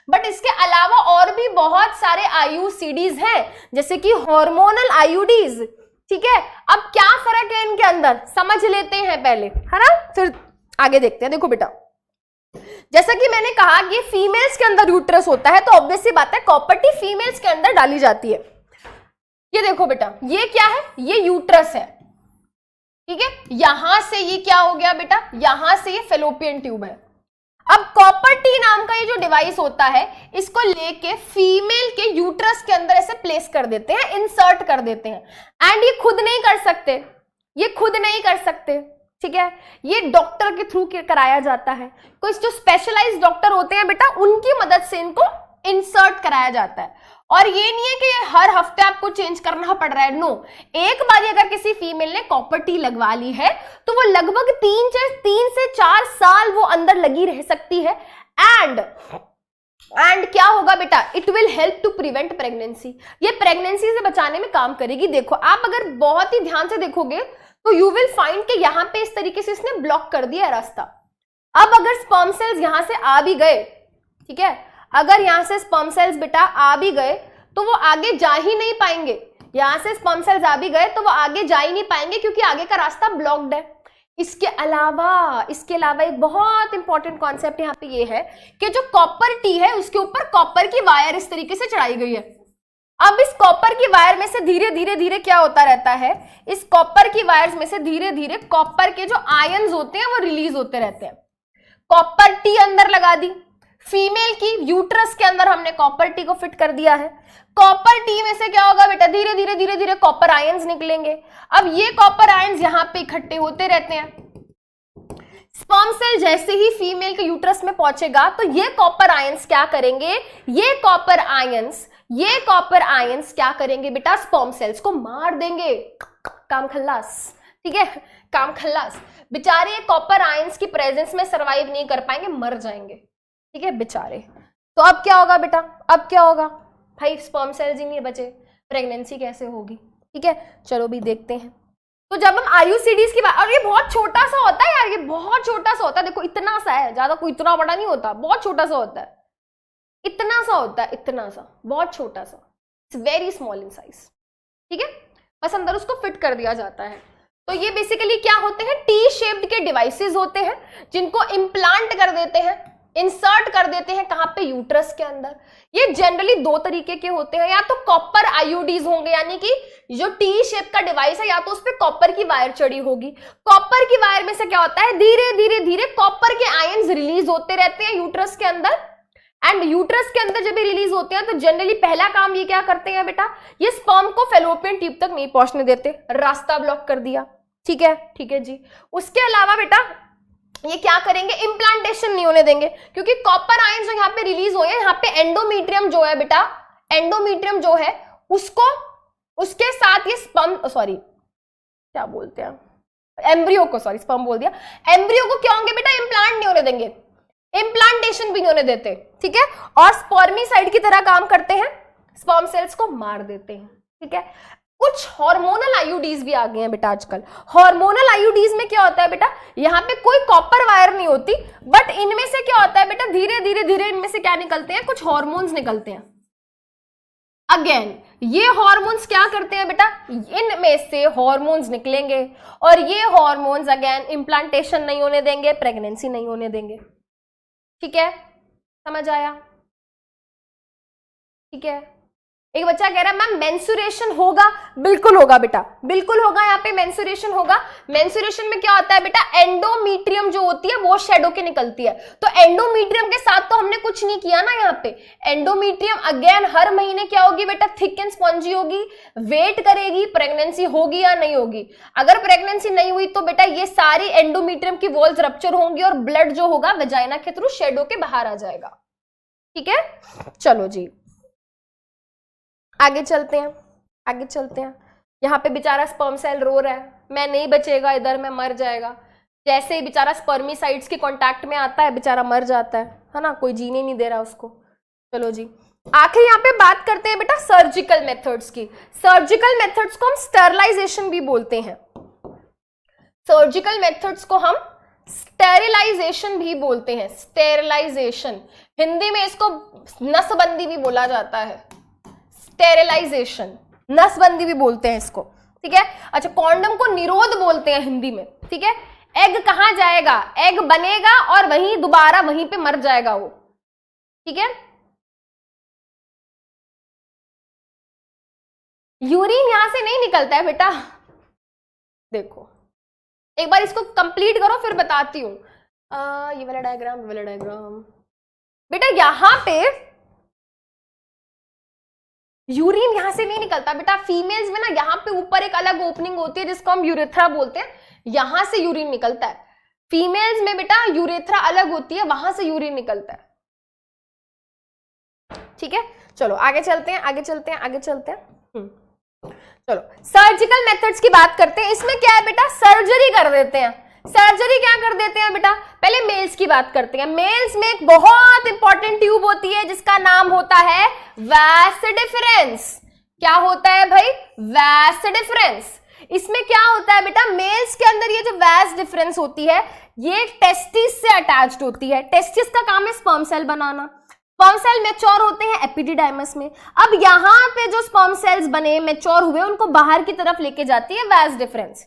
बट इसके अलावा और भी बहुत सारे आईयूसीडीज हैं, जैसे कि हार्मोनल आईयूडीज, ठीक है। अब क्या फर्क है इनके अंदर समझ लेते हैं पहले, है ना, फिर आगे देखते हैं। देखो बेटा, जैसा कि मैंने कहा कि फीमेल्स के अंदर यूट्रस होता है, तो ऑब्वियस सी बात है कॉपर टी फीमेल्स के अंदर डाली जाती है। ये देखो बेटा, ये क्या है, ये यूट्रस है, ठीक है। यहां से ये क्या हो गया बेटा, यहां से ये फेलोपियन ट्यूब है। अब कॉपर टी नाम का ये जो डिवाइस होता है, इसको लेके फीमेल के यूट्रस के अंदर ऐसे प्लेस कर देते हैं, इंसर्ट कर देते हैं। एंड ये खुद नहीं कर सकते, ये खुद नहीं कर सकते, ठीक है, ये डॉक्टर के थ्रू कराया जाता है। कुछ जो स्पेशलाइज्ड डॉक्टर होते हैं बेटा, उनकी मदद से इनको इंसर्ट कराया जाता है। और ये नहीं है कि ये हर हफ्ते आपको चेंज करना पड़ रहा है, नो। एक बार अगर किसी फीमेल ने कॉपर टी लगवा ली है तो वो लगभग 3 से 4 साल वो अंदर लगी रह सकती है। एंड क्या होगा बेटा, it will help to prevent pregnancy, ये प्रेगनेंसी से बचाने में काम करेगी। देखो आप अगर बहुत ही ध्यान से देखोगे तो यू विल फाइंड कि यहां पे इस तरीके से इसने ब्लॉक कर दिया है रास्ता। अब अगर स्पर्म सेल्स यहां से आ भी गए, ठीक है, अगर यहां से स्पर्म सेल्स बेटा आ भी गए तो वो आगे जा ही नहीं पाएंगे। यहां से स्पर्म सेल्स आ भी गए तो वो आगे जा ही नहीं पाएंगे, क्योंकि आगे का रास्ता ब्लॉक्ड है। इसके अलावा एक बहुत इंपॉर्टेंट कॉन्सेप्ट यहाँ पे ये है कि जो कॉपर टी है उसके ऊपर कॉपर की वायर इस तरीके से चढ़ाई गई है। अब इस कॉपर की वायर में से धीरे धीरे क्या होता रहता है, इस कॉपर की वायर्स में से धीरे धीरे कॉपर के जो आयन्स होते हैं वो रिलीज होते रहते हैं। कॉपर टी अंदर लगा दी, फीमेल की यूट्रस के अंदर हमने कॉपर टी को फिट कर दिया है। कॉपर टी में से क्या होगा बेटा, धीरे धीरे कॉपर आयंस निकलेंगे। अब ये कॉपर आयंस यहाँ पे इकट्ठे होते रहते हैं। स्पर्म सेल जैसे ही फीमेल के यूट्रस में पहुंचेगा तो ये कॉपर आयंस क्या करेंगे, ये कॉपर आयंस क्या करेंगे बेटा, स्पर्म सेल्स को मार देंगे। काम खल्लास, ठीक है, काम खल्लास। बेचारे कॉपर आयंस की प्रेजेंस में सरवाइव नहीं कर पाएंगे, मर जाएंगे, ठीक है बेचारे। तो अब क्या होगा बेटा, अब क्या होगा भाई, स्पर्म सेल्स ही नहीं बचे, प्रेगनेंसी कैसे होगी, ठीक है। चलो भी देखते हैं। तो जब हम आईयूसीडीज की बात, और ये बहुत छोटा सा होता है यार, ये बहुत छोटा सा होता है, देखो इतना सा है, ज्यादा कोई इतना बड़ा नहीं होता, बहुत छोटा सा होता है, इतना सा होता है, इतना सा, बहुत छोटा सा, it's very small in size, ठीक है। बस अंदर उसको फिट कर दिया जाता है। तो ये बेसिकली क्या होते हैं, टी शेप्ड के डिवाइसेस होते हैं जिनको इम्प्लांट कर देते हैं, इंसर्ट कर देते हैं, कहां पे, यूट्रस के अंदर। ये जनरली 2 तरीके के होते हैं, या तो कॉपर आईयूडीज होंगे, यानी कि जो टी शेप का डिवाइस है या तो उस पे कॉपर की वायर चढ़ी होगी। कॉपर की वायर में से क्या होता है, धीरे धीरे कॉपर के आयंस रिलीज होते रहते हैं यूट्रस के अंदर। एंड यूट्रस के अंदर जब ये रिलीज होते हैं तो जनरली पहला काम ये क्या करते हैं बेटा, ये स्पर्म को फेलोपियन ट्यूब तक नहीं पहुंचने देते, रास्ता ब्लॉक कर दिया, ठीक है जी। उसके अलावा बेटा ये क्या करेंगे, इम्प्लांटेशन नहीं होने देंगे, क्योंकि कॉपर आयंस जो यहाँ पे रिलीज हुए हैं, यहाँ पे एंडोमीट्रियम जो है बेटा, एंडोमीट्रियम जो है उसको, उसके साथ ये स्पर्म, सॉरी क्या बोलते हैं, एम्ब्रियो को, सॉरी स्पर्म बोल दिया, एम्ब्रियो को क्या होंगे बेटा, इम्प्लांट नहीं होने देंगे, इम्प्लांटेशन भी नहीं होने देते, ठीक है। और स्पर्मिसाइड की तरह काम करते हैं, स्पर्म सेल्स को मार देते हैं, ठीक है। कुछ हार्मोनल आईयूडीज भी आ गए हैं बेटा आजकल। हार्मोनल आईयूडीज में क्या होता है बेटा, यहाँ पे कोई कॉपर वायर नहीं होती, बट इनमें से क्या होता है बेटा, धीरे धीरे इनमें से क्या निकलते हैं, कुछ हार्मोन्स निकलते हैं। अगेन ये हार्मोन्स क्या करते हैं बेटा, इनमें से हार्मोन्स निकलेंगे और ये हार्मोन्स अगेन इम्प्लांटेशन नहीं होने देंगे, प्रेगनेंसी नहीं होने देंगे, ठीक है, समझ आया, ठीक है। एक बच्चा कह रहा है मैम मेंसुरेशन होगा, बिल्कुल होगा बेटा, बिल्कुल होगा, यहाँ पे मेंसुरेशन होगा। मेंसुरेशन में क्या होता है बेटा, एंडोमीट्रियम जो होती है वो शेड होके निकलती है। तो एंडोमीट्रियम के साथ तो हमने कुछ नहीं किया ना यहाँ पे। एंडोमीट्रियम अगेन हर महीने क्या होगी बेटा, थिक एंड स्पॉन्जी होगी, वेट करेगी प्रेगनेंसी होगी या नहीं होगी। अगर प्रेगनेंसी नहीं हुई तो बेटा ये सारी एंडोमीट्रियम की वॉल्स रप्चर होंगी और ब्लड जो होगा वेजाइना के थ्रू शेड होके बाहर आ जाएगा। ठीक है, चलो जी आगे चलते हैं, आगे चलते हैं। यहाँ पे बेचारा स्पर्म सेल रो रहा है, मैं नहीं बचेगा इधर, मैं मर जाएगा। जैसे ही बेचारा स्पर्मिसाइड्स के कांटेक्ट में आता है बेचारा मर जाता है ना, कोई जीने नहीं दे रहा उसको। चलो जी आखिर यहाँ पे बात करते हैं बेटा सर्जिकल मेथड्स की। सर्जिकल मेथड्स को हम स्टरलाइजेशन भी बोलते हैं, सर्जिकल मेथड्स को हम स्टेरिलाइजेशन भी बोलते हैं। स्टेरिलाइजेशन हिंदी में इसको नसबंदी भी बोला जाता है, स्टेरिलाइजेशन नसबंदी भी बोलते हैं इसको। ठीक है, अच्छा कॉन्डम को निरोध बोलते हैं हिंदी में। ठीक है, एग कहां जाएगा, एग बनेगा और वहीं दोबारा वहीं पे मर जाएगा वो। ठीक है, यूरिन यहां से नहीं निकलता है बेटा, देखो एक बार इसको कंप्लीट करो फिर बताती हूं। ये वाला डायग्राम, ये वाला डायग्राम बेटा, यहां पे यूरिन यहां से नहीं निकलता बेटा। फीमेल्स में ना यहाँ पे ऊपर एक अलग ओपनिंग होती है जिसको हम यूरेथ्रा बोलते हैं, यहां से यूरिन निकलता है। फीमेल्स में बेटा यूरेथ्रा अलग होती है, वहां से यूरिन निकलता है। ठीक है, चलो आगे चलते हैं, आगे चलते हैं, आगे चलते हैं। चलो सर्जिकल मेथड्स की बात करते हैं। इसमें क्या है बेटा, सर्जरी कर देते हैं। सर्जरी क्या कर देते हैं बेटा, पहले मेल्स की बात करते हैं। मेल्स में एक बहुत इंपॉर्टेंट ट्यूब होती है जिसका नाम होता है वास डिफरेंस। क्या होता है भाई, वास डिफरेंस। इसमें क्या होता है बेटा, मेल्स के अंदर ये जो वास डिफरेंस होती है ये टेस्टिस से अटैच्ड होती है। टेस्टिस का काम है स्पर्म सेल बनाना। स्पर्म सेल मैच्योर होते हैं एपिडिडाइमस में। अब यहां पे जो स्पर्म सेल्स बने मैच्योर हुए उनको बाहर की तरफ लेके जाती है वास डिफरेंस।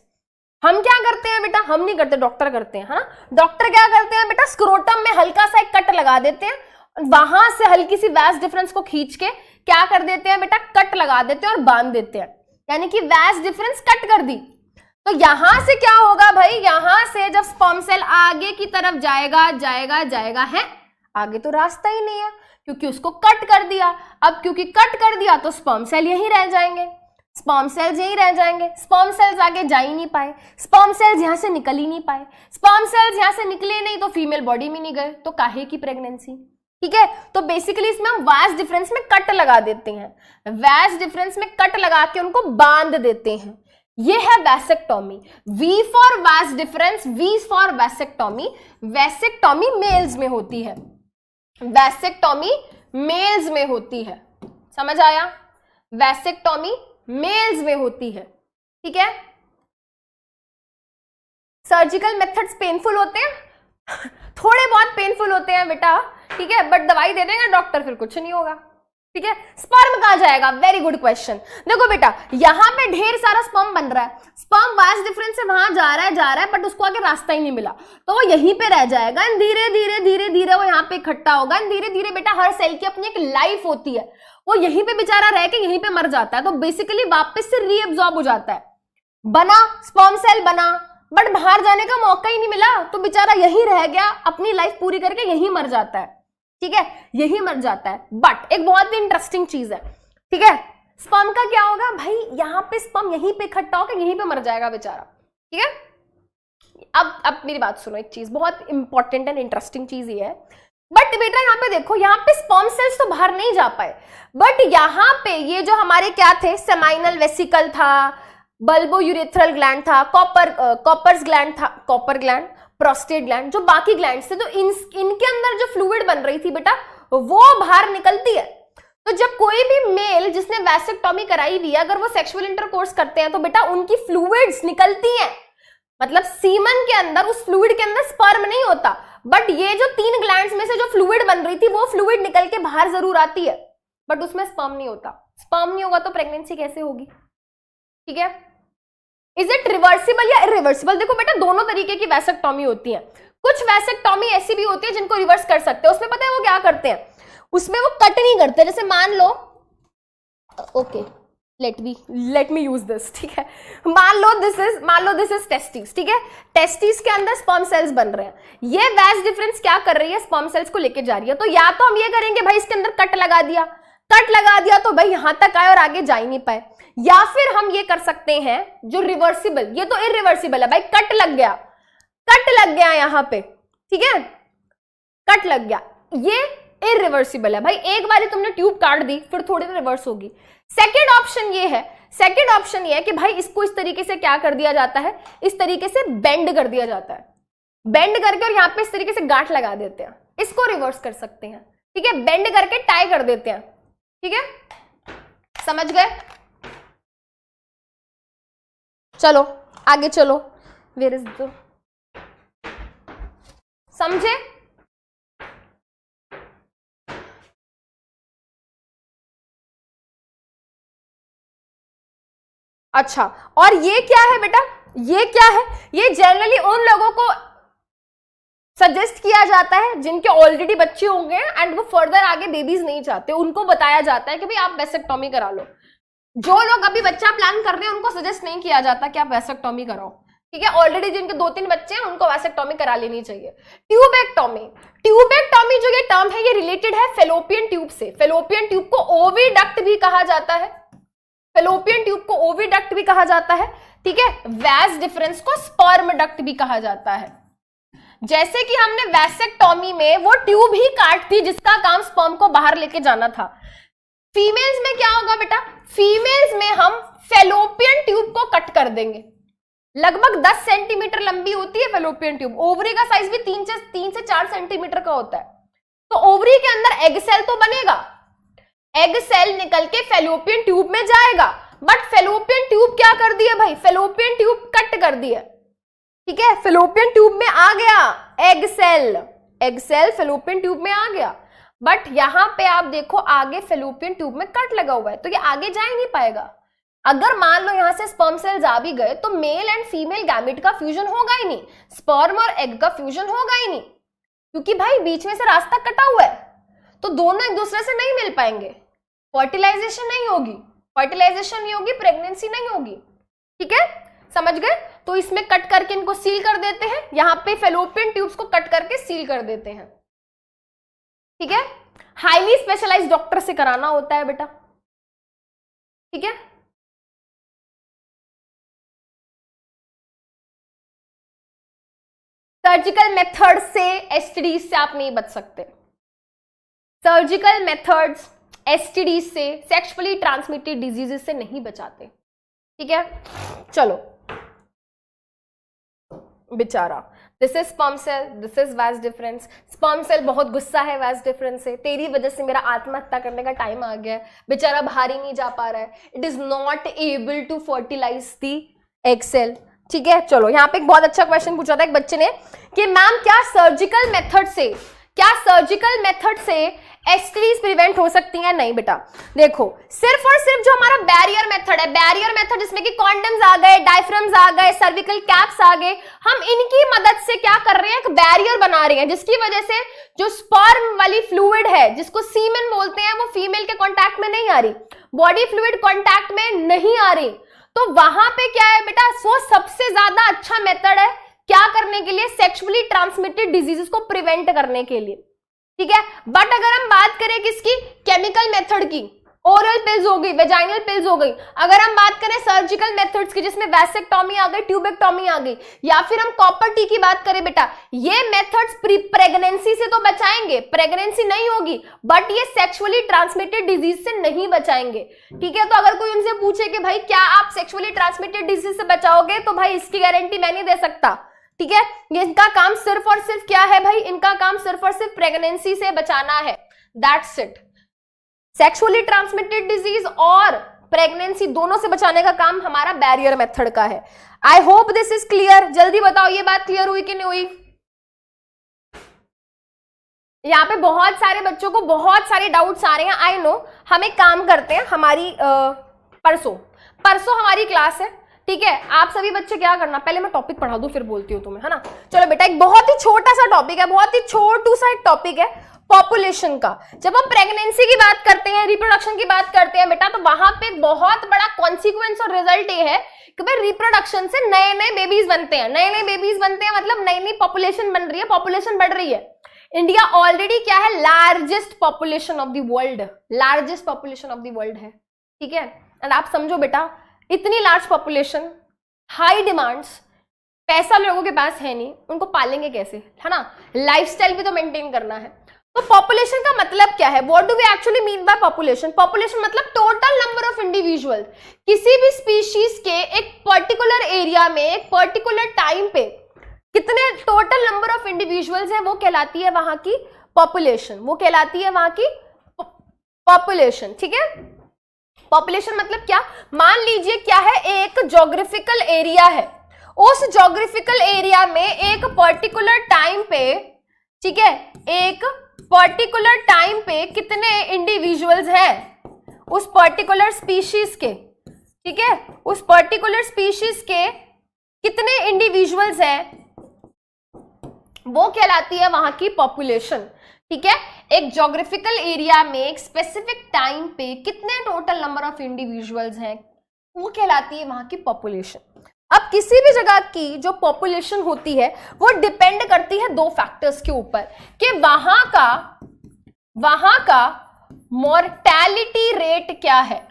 हम क्या करते हैं बेटा, हम नहीं करते, डॉक्टर करते हैं। हाँ, डॉक्टर क्या करते हैं बेटा, स्क्रोटम में हल्का सा एक कट लगा देते हैं, वहां से हल्की सी वास डिफरेंस को खींच के क्या कर देते हैं बेटा, कट लगा देते हैं और बांध देते हैं, यानी कि वास डिफरेंस कट कर दी। तो यहां से क्या होगा भाई, यहां से जब स्पर्म सेल आगे की तरफ जाएगा जाएगा जाएगा है, आगे तो रास्ता ही नहीं है क्योंकि उसको कट कर दिया। अब क्योंकि कट कर दिया तो स्पर्म सेल यहीं रह जाएंगे, स्पर्म सेल्स यहीं रह जाएंगे। स्पर्म सेल्स आगे जा ही नहीं पाए, स्पर्म सेल्स यहां से निकल ही नहीं पाए, स्पर्म सेल्स यहां से निकले नहीं तो फीमेल बॉडी में नहीं गए, तो काहे की प्रेगनेंसी। ठीक है, तो बेसिकली इसमें हम वास डिफरेंस में कट लगा देते हैं, वास डिफरेंस में कट लगा के उनको बांध देते हैं। ये है vasectomy. V for vas deferens, V for vasectomy. Vasectomy males में होती है, वैसेक्टोमी मेल्स में होती है, समझ आया, वैसेक्टोमी मेल्स में होती है। ठीक है, सर्जिकल मेथड्स पेनफुल होते हैं थोड़े बहुत पेनफुल होते हैं बेटा, ठीक है, बट दवाई दे देंगे डॉक्टर फिर कुछ नहीं होगा। ठीक है, स्पर्म कहां जाएगा, वेरी गुड क्वेश्चन। देखो बेटा यहां पे ढेर सारा स्पर्म बन रहा है, स्पर्म वास डिफरेंस से वहां जा रहा है बट उसको आगे रास्ता ही नहीं मिला, तो वो यहीं पे रह जाएगा। धीरे धीरे धीरे धीरे वो यहाँ पे इकट्ठा होगा। धीरे धीरे बेटा हर सेल की अपनी एक लाइफ होती है, वो यहीं पे बेचारा रह के यहीं पे मर जाता है, तो बेसिकली वापस से रीअब्सॉर्ब हो जाता है। बना स्पर्म सेल बना बट बाहर जाने का मौका ही नहीं मिला, तो बेचारा यहीं रह गया, अपनी लाइफ पूरी करके यहीं मर जाता है। ठीक है, यही मर जाता है। बट एक बहुत ही इंटरेस्टिंग चीज है, ठीक है, स्पर्म का क्या होगा भाई, यहां पे स्पर्म यहीं पे इकट्ठा होकर यहीं पे मर जाएगा बेचारा। ठीक है, अब मेरी बात सुनो, एक चीज बहुत इंपॉर्टेंट एंड इंटरेस्टिंग चीज ये है, बट बेटा यहाँ पे देखो, यहाँ पे स्पर्म सेल्स तो बाहर नहीं जा पाए, बट यहाँ पे ये जो हमारे क्या थे, सेमाइनल वेसिकल था, बल्बो यूरेथ्रल ग्लैंड था, कॉपर्स ग्लैंड था, कॉपर ग्लैंड, प्रोस्टेट ग्लैंड, जो बाकी ग्लैंड थे, तो इनके अंदर जो फ्लूइड बन रही थी बेटा वो बाहर निकलती है। तो जब कोई भी मेल जिसने वैसेक्टोमी कराई हुई है, अगर वो सेक्सुअल इंटरकोर्स करते हैं तो बेटा उनकी फ्लूइड्स निकलती हैं, मतलब सीमन के अंदर, उस फ्लूइड के अंदर स्पर्म नहीं होता, बट ये जो 3 ग्लैंड्स में से जो फ्लूइड बन रही थी वो फ्लूइड निकल के बाहर जरूर आती है, बट उसमें स्पर्म नहीं होता। स्पर्म नहीं होगा तो प्रेगनेंसी कैसे होगी। ठीक है, इज इट रिवर्सिबल या इरिवर्सिबल, देखो बेटा दोनों तरीके की वैसेक्टोमी होती है। कुछ वैसेक्टोमी ऐसी भी होती है जिनको रिवर्स कर सकते हैं, उसमें पता है वो क्या करते हैं, उसमें वो कट नहीं करते। जैसे मान लो okay let me use this, ठीक है। मान लो दिस इज टेस्टिस, ठीक है। टेस्टिस के अंदर स्पर्म सेल्स बन रहे हैं, ये वैज डिफरेंस क्या कर रही है, स्पर्म सेल्स को लेके जा रही है। तो या तो हम ये करेंगे भाई इसके अंदर कट लगा दिया तो भाई यहां तक आए और आगे जा ही नहीं पाए, या फिर हम ये कर सकते हैं जो रिवर्सिबल, ये तो इरिवर्सिबल है भाई, कट लग गया यहां पे, ठीक है, कट लग गया, ये इरिवर्सिबल है भाई। एक बार तुमने ट्यूब काट दी फिर थोड़ी देर रिवर्स होगी। सेकेंड ऑप्शन ये है कि भाई इसको इस तरीके से क्या कर दिया जाता है, इस तरीके से बेंड कर दिया जाता है, बेंड करके और यहां पे इस तरीके से गांठ लगा देते हैं, इसको रिवर्स कर सकते हैं, ठीक है, बेंड करके टाई कर देते हैं, ठीक है, समझ गए। चलो आगे चलो, वेयर इज द, समझे। अच्छा, और ये क्या है बेटा, ये क्या है, ये जनरली उन लोगों को सजेस्ट किया जाता है जिनके ऑलरेडी बच्चे होंगे एंड वो फर्दर आगे बेबीज नहीं चाहते, उनको बताया जाता है कि भाई आप वेसेक्टॉमी करा लो। जो लोग अभी बच्चा प्लान कर रहे हैं उनको सजेस्ट नहीं किया जाता कि आप वेसेक्टॉमी कराओ, ठीक है। ऑलरेडी जिनके 2-3 बच्चे हैं उनको वेसेक्टॉमी करा लेनी चाहिए। ट्यूबेक्टॉमी जो ये टर्म है ये रिलेटेड है फेलोपियन ट्यूब से। फेलोपियन ट्यूब को ओविडक्ट भी कहा जाता है, ठीक है। वैज डिफरेंस को स्पर्म डक्ट भी कहा जाता है। जैसे कि हमने वैसेक्टॉमी में वो ट्यूब ही काटती जिसका काम स्पर्म को बाहर लेके जाना था। फीमेल्स में क्या होगा बेटा, फीमेल्स में हम फेलोपियन ट्यूब को कट कर देंगे। लगभग 10 सेंटीमीटर लंबी होती है फेलोपियन ट्यूब। ओवरी का साइज भी 3 से 4 सेंटीमीटर का होता है। तो ओवरी के अंदर एग सेल तो बनेगा, एग सेल निकल के फेलोपियन ट्यूब में जाएगा, बट फेलोपियन ट्यूब क्या कर दिया भाई, फेलोपियन ट्यूब कट कर दिया, ठीक है। फेलोपियन ट्यूब में आ गया एग सेल फेलोपियन ट्यूब में आ गया, बट यहां पे आप देखो आगे फेलोपियन ट्यूब में कट लगा हुआ है, तो ये आगे जा ही नहीं पाएगा। अगर मान लो यहां से स्पर्म सेल्स आ भी गए तो मेल एंड फीमेल गैमेट का फ्यूजन होगा ही नहीं, स्पर्म और एग का फ्यूजन होगा ही नहीं, क्योंकि भाई बीच में से रास्ता कटा हुआ है, तो दोनों एक दूसरे से नहीं मिल पाएंगे, फर्टिलाइजेशन नहीं होगी, प्रेगनेंसी नहीं होगी, ठीक है, समझ गए। तो इसमें कट करके इनको सील कर देते हैं, यहां पे फेलोपियन ट्यूब्स को कट करके सील कर देते हैं, ठीक है। हाईली स्पेशलाइज्ड डॉक्टर से कराना होता है बेटा, ठीक है। सर्जिकल मेथड से एसटीडीज से आप नहीं बच सकते। सर्जिकल मेथड्स एसटीडी से, सेक्सुअली ट्रांसमिटेड डिजीजेस से नहीं बचाते, ठीक है। चलो बेचारा, this is sperm cell, this is vas deferens. Sperm cell बहुत गुस्सा है वैज डिफरेंस से, तेरी वजह से मेरा आत्महत्या करने का टाइम आ गया है, बेचारा बाहर ही नहीं जा पा रहा है, it is not able to fertilise the egg cell, ठीक है। चलो यहाँ पे एक बहुत अच्छा क्वेश्चन पूछा था एक बच्चे ने कि मैम क्या सर्जिकल मेथड से एसटीडीज प्रिवेंट हो सकती हैं? नहीं बेटा, देखो सिर्फ और सिर्फ जो हमारा बैरियर मेथड जिसमें कि कॉन्डम्स आ गए, डायफ्राम्स आ गए, सर्विकल कैप्स आ गए, हम इनकी मदद से क्या कर रहे हैं, एक बैरियर बना रहे हैं, जिसकी वजह से जो स्पर्म वाली फ्लूइड है जिसको सीमेन बोलते हैं वो फीमेल के कॉन्टैक्ट में नहीं आ रही, बॉडी फ्लूइड कॉन्टैक्ट में नहीं आ रही, तो वहां पे क्या है बेटा, वो सबसे ज्यादा अच्छा मेथड है क्या करने के लिए, सेक्सुअली ट्रांसमिटेड डिजीजेस को प्रिवेंट करने के लिए, ठीक है। बट अगर हम बात करें किसकी, केमिकल मेथड की, ओरल पिल्स हो गई, वेजाइनल पिल्स हो गई, अगर हम बात करें सर्जिकल मेथड्स की जिसमें वैसेक्टॉमी आ गई, ट्यूबेक्टॉमी आ गई, या फिर हम कॉपर टी की बात करें बेटा, ये मेथड्स प्रेगनेंसी से तो बचाएंगे, प्रेगनेंसी नहीं होगी, बट ये सेक्सुअली ट्रांसमिटेड डिजीज से नहीं बचाएंगे, ठीक है। तो अगर कोई उनसे पूछे कि भाई क्या आप सेक्सुअली ट्रांसमिटेड डिजीज से बचाओगे, तो भाई इसकी गारंटी मैं नहीं दे सकता, ठीक है। इनका काम सिर्फ और सिर्फ क्या है भाई, इनका काम सिर्फ और सिर्फ प्रेगनेंसी से बचाना है, that's it. Sexually transmitted disease और प्रेगनेंसी दोनों से बचाने का काम हमारा बैरियर मेथड का है। I hope this is clear. जल्दी बताओ ये बात क्लियर हुई कि नहीं हुई। यहाँ पे बहुत सारे बच्चों को बहुत सारे डाउट्स आ रहे हैं, आई नो। हम एक काम करते हैं, हमारी परसों हमारी क्लास है, ठीक है। आप सभी बच्चे क्या करना, पहले मैं टॉपिक पढ़ा दूं फिर बोलती हूँ तुम्हें, है ना। चलो बेटा, एक बहुत ही छोटा सा टॉपिक है, बहुत ही छोटू सा एक टॉपिक है, पॉपुलेशन का। जब हम प्रेगनेंसी की बात करते हैं, रिप्रोडक्शन की बात करते हैं बेटा, तो वहां पे एक बहुत बड़ा कॉन्सिक्वेंस और रिजल्ट ये है कि भाई रिप्रोडक्शन से नए नए बेबीज बनते हैं, नए नए बेबीज बनते हैं मतलब नई नई पॉपुलेशन बन रही है, पॉपुलेशन बढ़ रही है। इंडिया ऑलरेडी क्या है, largest population of the world, largest population of the world है, ठीक है। एंड आप समझो बेटा, इतनी लार्ज पॉपुलेशन, हाई डिमांड्स, पैसा लोगों के पास है नहीं, उनको पालेंगे कैसे, है ना, लाइफस्टाइल भी तो मेंटेन करना है। तो पॉपुलेशन का मतलब क्या है, what do we actually mean by population? Population मतलब टोटल नंबर ऑफ इंडिविजुअल, किसी भी स्पीशीज के एक पर्टिकुलर एरिया में एक पर्टिकुलर टाइम पे कितने टोटल नंबर ऑफ इंडिविजुअल्स हैं, वो कहलाती है वहां की पॉपुलेशन, वो कहलाती है वहां की पॉपुलेशन, ठीक है। पॉपुलेशन मतलब क्या, मान लीजिए क्या है, एक ज्योग्राफिकल एरिया है, उस ज्योग्राफिकल एरिया में एक पर्टिकुलर टाइम पे, ठीक है, एक पर्टिकुलर टाइम पे कितने इंडिविजुअल्स हैं उस पर्टिकुलर स्पीशीज के, ठीक है, उस पर्टिकुलर स्पीशीज के कितने इंडिविजुअल्स हैं, वो कहलाती है वहां की पॉपुलेशन, ठीक है। एक ज्योग्राफिकल एरिया में एक स्पेसिफिक टाइम पे कितने टोटल नंबर ऑफ इंडिविजुअल्स हैं, वो कहलाती है वहां की पॉपुलेशन। अब किसी भी जगह की जो पॉपुलेशन होती है वो डिपेंड करती है दो फैक्टर्स के ऊपर, कि वहां का मॉर्टैलिटी रेट क्या है,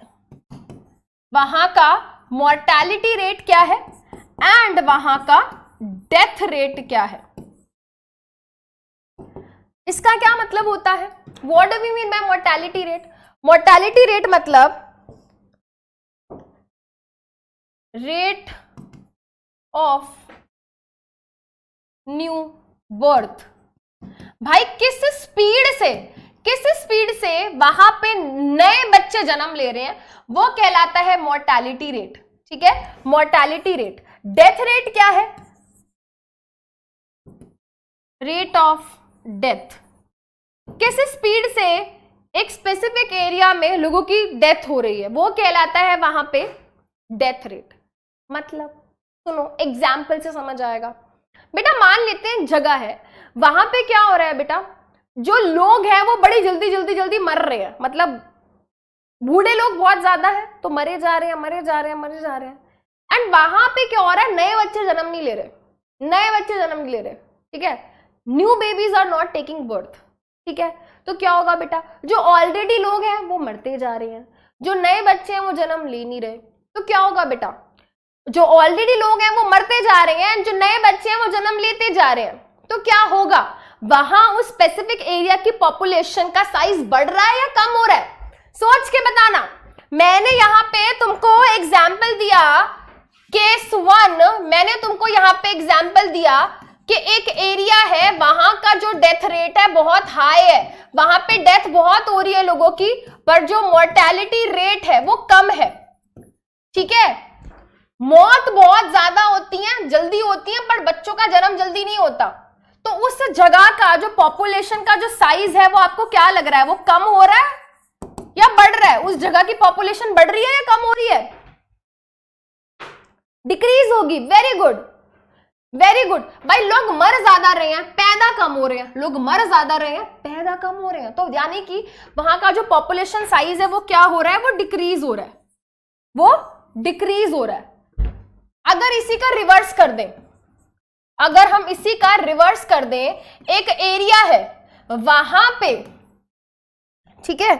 वहां का मॉर्टैलिटी रेट क्या है, एंड वहां का डेथ रेट क्या है। इसका क्या मतलब होता है, what do we mean by mortality rate? Mortality rate मतलब रेट ऑफ न्यू बर्थ। भाई किस स्पीड से वहां पे नए बच्चे जन्म ले रहे हैं, वो कहलाता है मॉर्टैलिटी रेट, ठीक है, मॉर्टैलिटी रेट। डेथ रेट क्या है, रेट ऑफ डेथ। किस स्पीड से एक स्पेसिफिक एरिया में लोगों की डेथ हो रही है, वो कहलाता है वहां पे डेथ रेट। मतलब सुनो, एग्जाम्पल से समझ आएगा बेटा। मान लेते हैं जगह है, वहां पे क्या हो रहा है बेटा, जो लोग हैं वो बड़ी जल्दी मर रहे हैं, मतलब बूढ़े लोग बहुत ज्यादा है तो मरे जा रहे हैं। एंड वहां पे क्या हो रहा है, नए बच्चे जन्म नहीं ले रहे, ठीक है, new babies are not taking birth, ठीक है। तो क्या होगा बेटा, जो ऑलरेडी लोग हैं वो मरते जा रहे हैं, जो नए बच्चे हैं वो जन्म ले नहीं रहे। तो क्या होगा बेटा, जो ऑलरेडी लोग हैं वो मरते जा रहे हैं, जो नए बच्चे हैं वो जन्म लेते जा रहे हैं। तो क्या होगा, वहां उस स्पेसिफिक एरिया की पॉपुलेशन का साइज बढ़ रहा है या कम हो रहा है, सोच के बताना। मैंने यहां पे तुमको एग्जाम्पल दिया, केस 1 मैंने तुमको यहां पे एग्जाम्पल दिया कि एक एरिया है, वहां का जो डेथ रेट है बहुत हाई है, वहां पे डेथ बहुत हो रही है लोगों की, पर जो मोर्टेलिटी रेट है वो कम है, ठीक है। मौत बहुत ज्यादा होती है, जल्दी होती है, पर बच्चों का जन्म जल्दी नहीं होता। तो उस जगह का जो पॉपुलेशन का जो साइज है वो आपको क्या लग रहा है, वो कम हो रहा है या बढ़ रहा है? उस जगह की पॉपुलेशन बढ़ रही है या कम हो रही है? डिक्रीज होगी। वेरी गुड, वेरी गुड भाई। लोग मर ज्यादा रहे हैं, पैदा कम हो रहे हैं, लोग मर ज्यादा रहे हैं, पैदा कम हो रहे हैं। तो यानी कि वहां का जो पॉपुलेशन साइज है वो क्या हो रहा है, वो डिक्रीज हो रहा है, वो डिक्रीज हो रहा है। अगर इसी का रिवर्स कर दें, अगर हम इसी का रिवर्स कर दें, एक एरिया है वहां पे, ठीक है,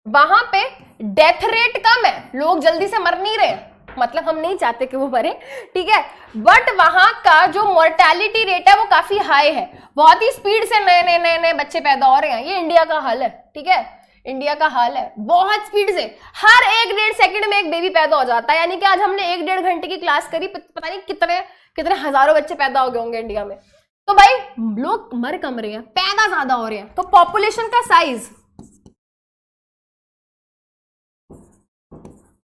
वहां पे डेथ रेट कम है, लोग जल्दी से मर नहीं रहे, मतलब हम नहीं चाहते कि वो मरे, ठीक है, बट वहां का जो मोर्टेलिटी रेट है वो काफी हाई है, बहुत ही स्पीड से नए नए बच्चे पैदा हो रहे हैं। ये इंडिया का हाल है, ठीक है, इंडिया का हाल है, बहुत स्पीड से हर 1-1.5 सेकंड में एक बेबी पैदा हो जाता है। यानी कि आज हमने 1-1.5 घंटे की क्लास करी, पता नहीं कितने हजारों बच्चे पैदा हो गए होंगे इंडिया में। तो भाई लोग मर कम रहे हैं, पैदा ज्यादा हो रहे हैं, तो पॉपुलेशन का साइज,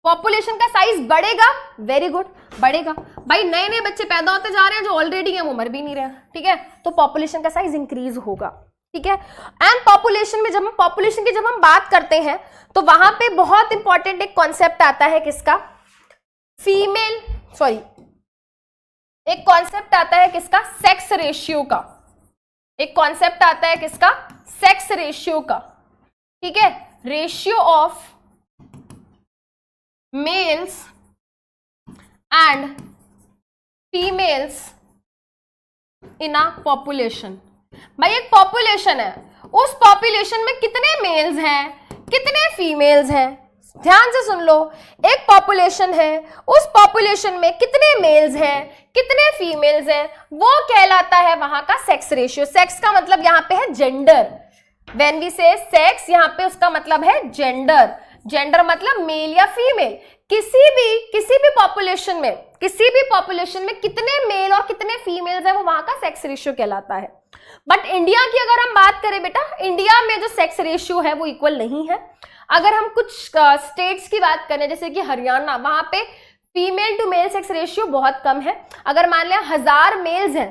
पॉपुलेशन का साइज बढ़ेगा। वेरी गुड, बढ़ेगा भाई। नए नए बच्चे पैदा होते जा रहे हैं, जो ऑलरेडी हैं वो मर भी नहीं रहे हैं, ठीक है, तो पॉपुलेशन का साइज इंक्रीज होगा, ठीक है। एंड पॉपुलेशन में जब हम पॉपुलेशन की बात करते हैं तो वहां पे बहुत इंपॉर्टेंट एक कॉन्सेप्ट आता है, किसका, एक कॉन्सेप्ट आता है किसका, सेक्स रेशियो का, एक कॉन्सेप्ट आता है किसका, सेक्स रेशियो का, ठीक है, ratio of males and females in a population. भाई एक पॉपुलेशन है, उस पॉपुलेशन में कितने मेल्स हैं, कितने फीमेल्स हैं, ध्यान से सुन लो, एक पॉपुलेशन है, उस पॉपुलेशन में कितने मेल्स हैं, कितने फीमेल्स हैं, वो कहलाता है वहां का सेक्स रेशियो। सेक्स का मतलब यहां पे है जेंडर, व्हेन वी से सेक्स यहां पे उसका मतलब है जेंडर, जेंडर मतलब मेल या फीमेल। किसी भी पॉपुलेशन में कितने मेल और कितने फीमेल्स हैं वो वहां का सेक्स रेशियो कहलाता है। बट इंडिया की अगर हम बात करें बेटा, इंडिया में जो सेक्स रेशियो है वो इक्वल नहीं है। अगर हम कुछ स्टेट्स की बात करें जैसे कि हरियाणा, वहां पे female to male sex ratio बहुत कम है। अगर मान लें 1000 मेल्स हैं,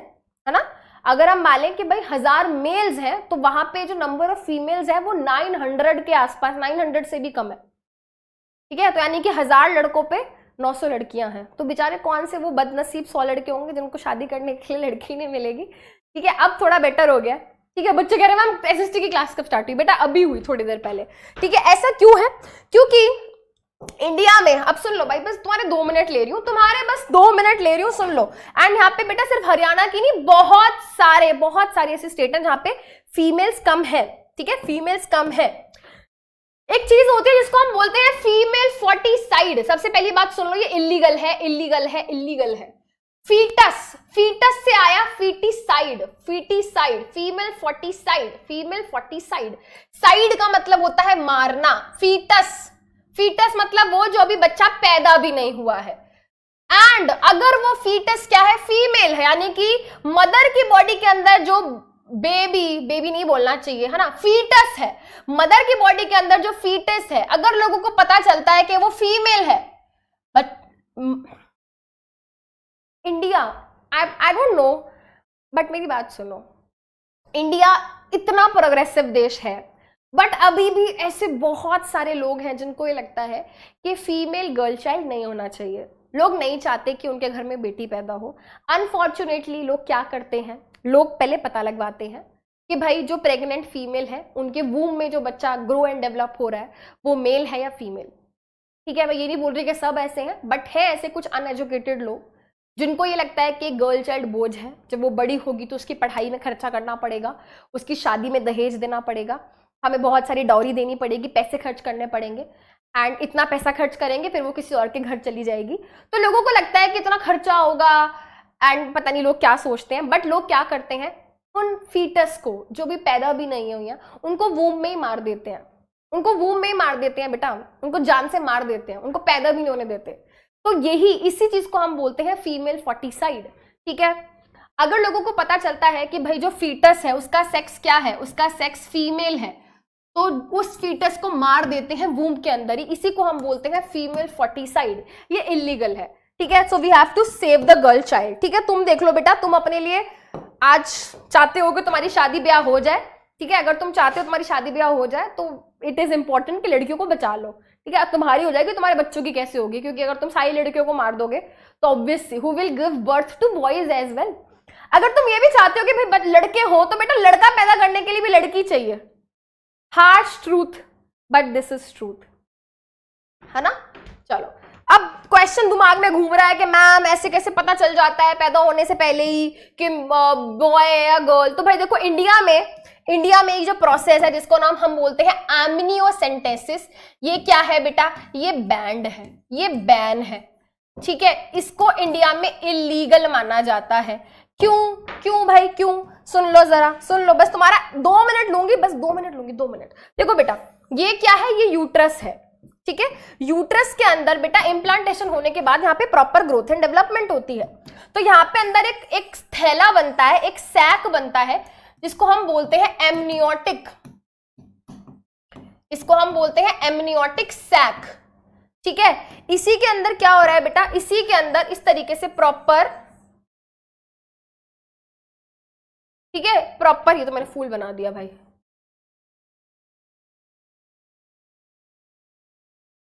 है ना, अगर हम मान लें कि भाई 1000 मेल्स हैं तो वहां पे जो नंबर ऑफ फीमेल्स है वो 900 के आसपास, 900 से भी कम है, ठीक है। तो यानी कि 1000 लड़कों पे 900 लड़कियां हैं। तो बेचारे कौन से वो बदनसीब 100 लड़के होंगे जिनको शादी करने के लिए लड़की नहीं मिलेगी, ठीक है। अब थोड़ा बेटर हो गया, ठीक है। बच्चे कह रहे हैं मैम एसएसटी की क्लास कब स्टार्ट हुई, बेटा अभी हुई थोड़ी देर पहले, ठीक है। ऐसा क्यों है, क्योंकि इंडिया में, अब सुन लो भाई, बस तुम्हारे 2 मिनट ले रही हूँ, तुम्हारे बस 2 मिनट ले रही हूँ, सुन लो। एंड यहाँ पे बेटा सिर्फ हरियाणा की नहीं, बहुत सारे ऐसे स्टेट हैं जहाँ पे फीमेल्स कम है, ठीक है, फीमेल्स कम है। एक चीज होती है जिसको हम बोलते हैं फीमेल फोर्टिसाइड। सबसे पहली बात सुन लो, ये इलीगल है, इलीगल है, इलीगल है। फीटस, फीटस से आया foeticide, foeticide, female foeticide, female foeticide. Cide का मतलब होता है मारना, फीटस, फीटस मतलब वो जो अभी बच्चा पैदा भी नहीं हुआ है। एंड अगर वो फीटस क्या है, फीमेल है, यानी कि मदर की बॉडी के अंदर जो बेबी नहीं बोलना चाहिए, है ना, फीटस है, मदर की बॉडी के अंदर जो फीटस है, अगर लोगों को पता चलता है कि वो फीमेल है, but India, I don't know, but मेरी बात सुनो, इंडिया इतना प्रोग्रेसिव देश है, बट अभी भी ऐसे बहुत सारे लोग हैं जिनको ये लगता है कि फीमेल गर्ल चाइल्ड नहीं होना चाहिए। लोग नहीं चाहते कि उनके घर में बेटी पैदा हो। अनफॉर्चुनेटली लोग क्या करते हैं, लोग पहले पता लगवाते हैं कि भाई जो प्रेग्नेंट फीमेल है उनके वूम में जो बच्चा ग्रो एंड डेवलप हो रहा है वो मेल है या फीमेल, ठीक है। मैं ये नहीं बोल रही कि सब ऐसे हैं, बट है ऐसे कुछ अनएजुकेटेड लोग जिनको ये लगता है कि गर्ल चाइल्ड बोझ है, जब वो बड़ी होगी तो उसकी पढ़ाई में खर्चा करना पड़ेगा, उसकी शादी में दहेज देना पड़ेगा, हमें बहुत सारी डॉरी देनी पड़ेगी, पैसे खर्च करने पड़ेंगे, एंड इतना पैसा खर्च करेंगे फिर वो किसी और के घर चली जाएगी। तो लोगों को लगता है कि इतना खर्चा होगा, एंड पता नहीं लोग क्या सोचते हैं, बट लोग क्या करते हैं, उन फीटस को जो भी पैदा भी नहीं हुई हैं उनको वूम में ही मार देते हैं, उनको वूम में ही मार देते हैं बेटा, उनको जान से मार देते हैं, उनको पैदा भी नहीं होने देते। तो यही इसी चीज को हम बोलते हैं फीमेल फोर्टिसाइड, ठीक है। अगर लोगों को पता चलता है कि भाई जो फीटस है उसका सेक्स क्या है, उसका सेक्स फीमेल है, तो उस फीटस को मार देते हैं वूम के अंदर ही, इसी को हम बोलते हैं फीमेल फोर्टिसाइड। ये इलीगल है, ठीक है। So we have to save the girl child, ठीक है। तुम देख लो बेटा, तुम अपने लिए आज चाहते हो कि तुम्हारी शादी ब्याह हो जाए, ठीक है। अगर तुम चाहते हो तुम्हारी शादी ब्याह हो जाए तो इट इज इंपॉर्टेंट कि लड़कियों को बचा लो, ठीक है। अब तुम्हारी हो जाएगी, तुम्हारे बच्चों की कैसे होगी, क्योंकि अगर तुम सारी लड़कियों को मार दोगे तो obviously who will give birth to boys as well. अगर तुम ये भी चाहते हो कि भाई लड़के हो तो बेटा लड़का पैदा करने के लिए भी लड़की चाहिए। Harsh truth, but this is truth, है ना। चलो, अब क्वेश्चन दिमाग में घूम रहा है कि मैम ऐसे कैसे पता चल जाता है पैदा होने से पहले ही कि बॉय है या गर्ल। तो भाई देखो, इंडिया में एक जो प्रोसेस है जिसको नाम हम बोलते हैं एमनियोसेंटेसिस, ये क्या है बेटा, ये बैंड है, ये बैन है, ठीक है। इसको इंडिया में इलीगल माना जाता है। क्यों भाई, क्यों? सुन लो जरा, सुन लो, बस तुम्हारा 2 मिनट लूंगी, बस 2 मिनट लूंगी, 2 मिनट। देखो बेटा, ये क्या है, ये यूट्रस है, ठीक है। यूट्रस के अंदर बेटा इम्प्लांटेशन होने के बाद यहाँ पे प्रॉपर ग्रोथ एंड डेवलपमेंट होती है। तो यहाँ पे अंदर एक थैला बनता है, एक सैक बनता है, जिसको हम बोलते हैं एमनियोटिक, इसको हम बोलते हैं एमनियोटिक सैक, ठीक है। इसी के अंदर क्या हो रहा है बेटा, इसी के अंदर इस तरीके से प्रॉपर, ठीक है, प्रॉपर, ये तो मैंने फूल बना दिया भाई,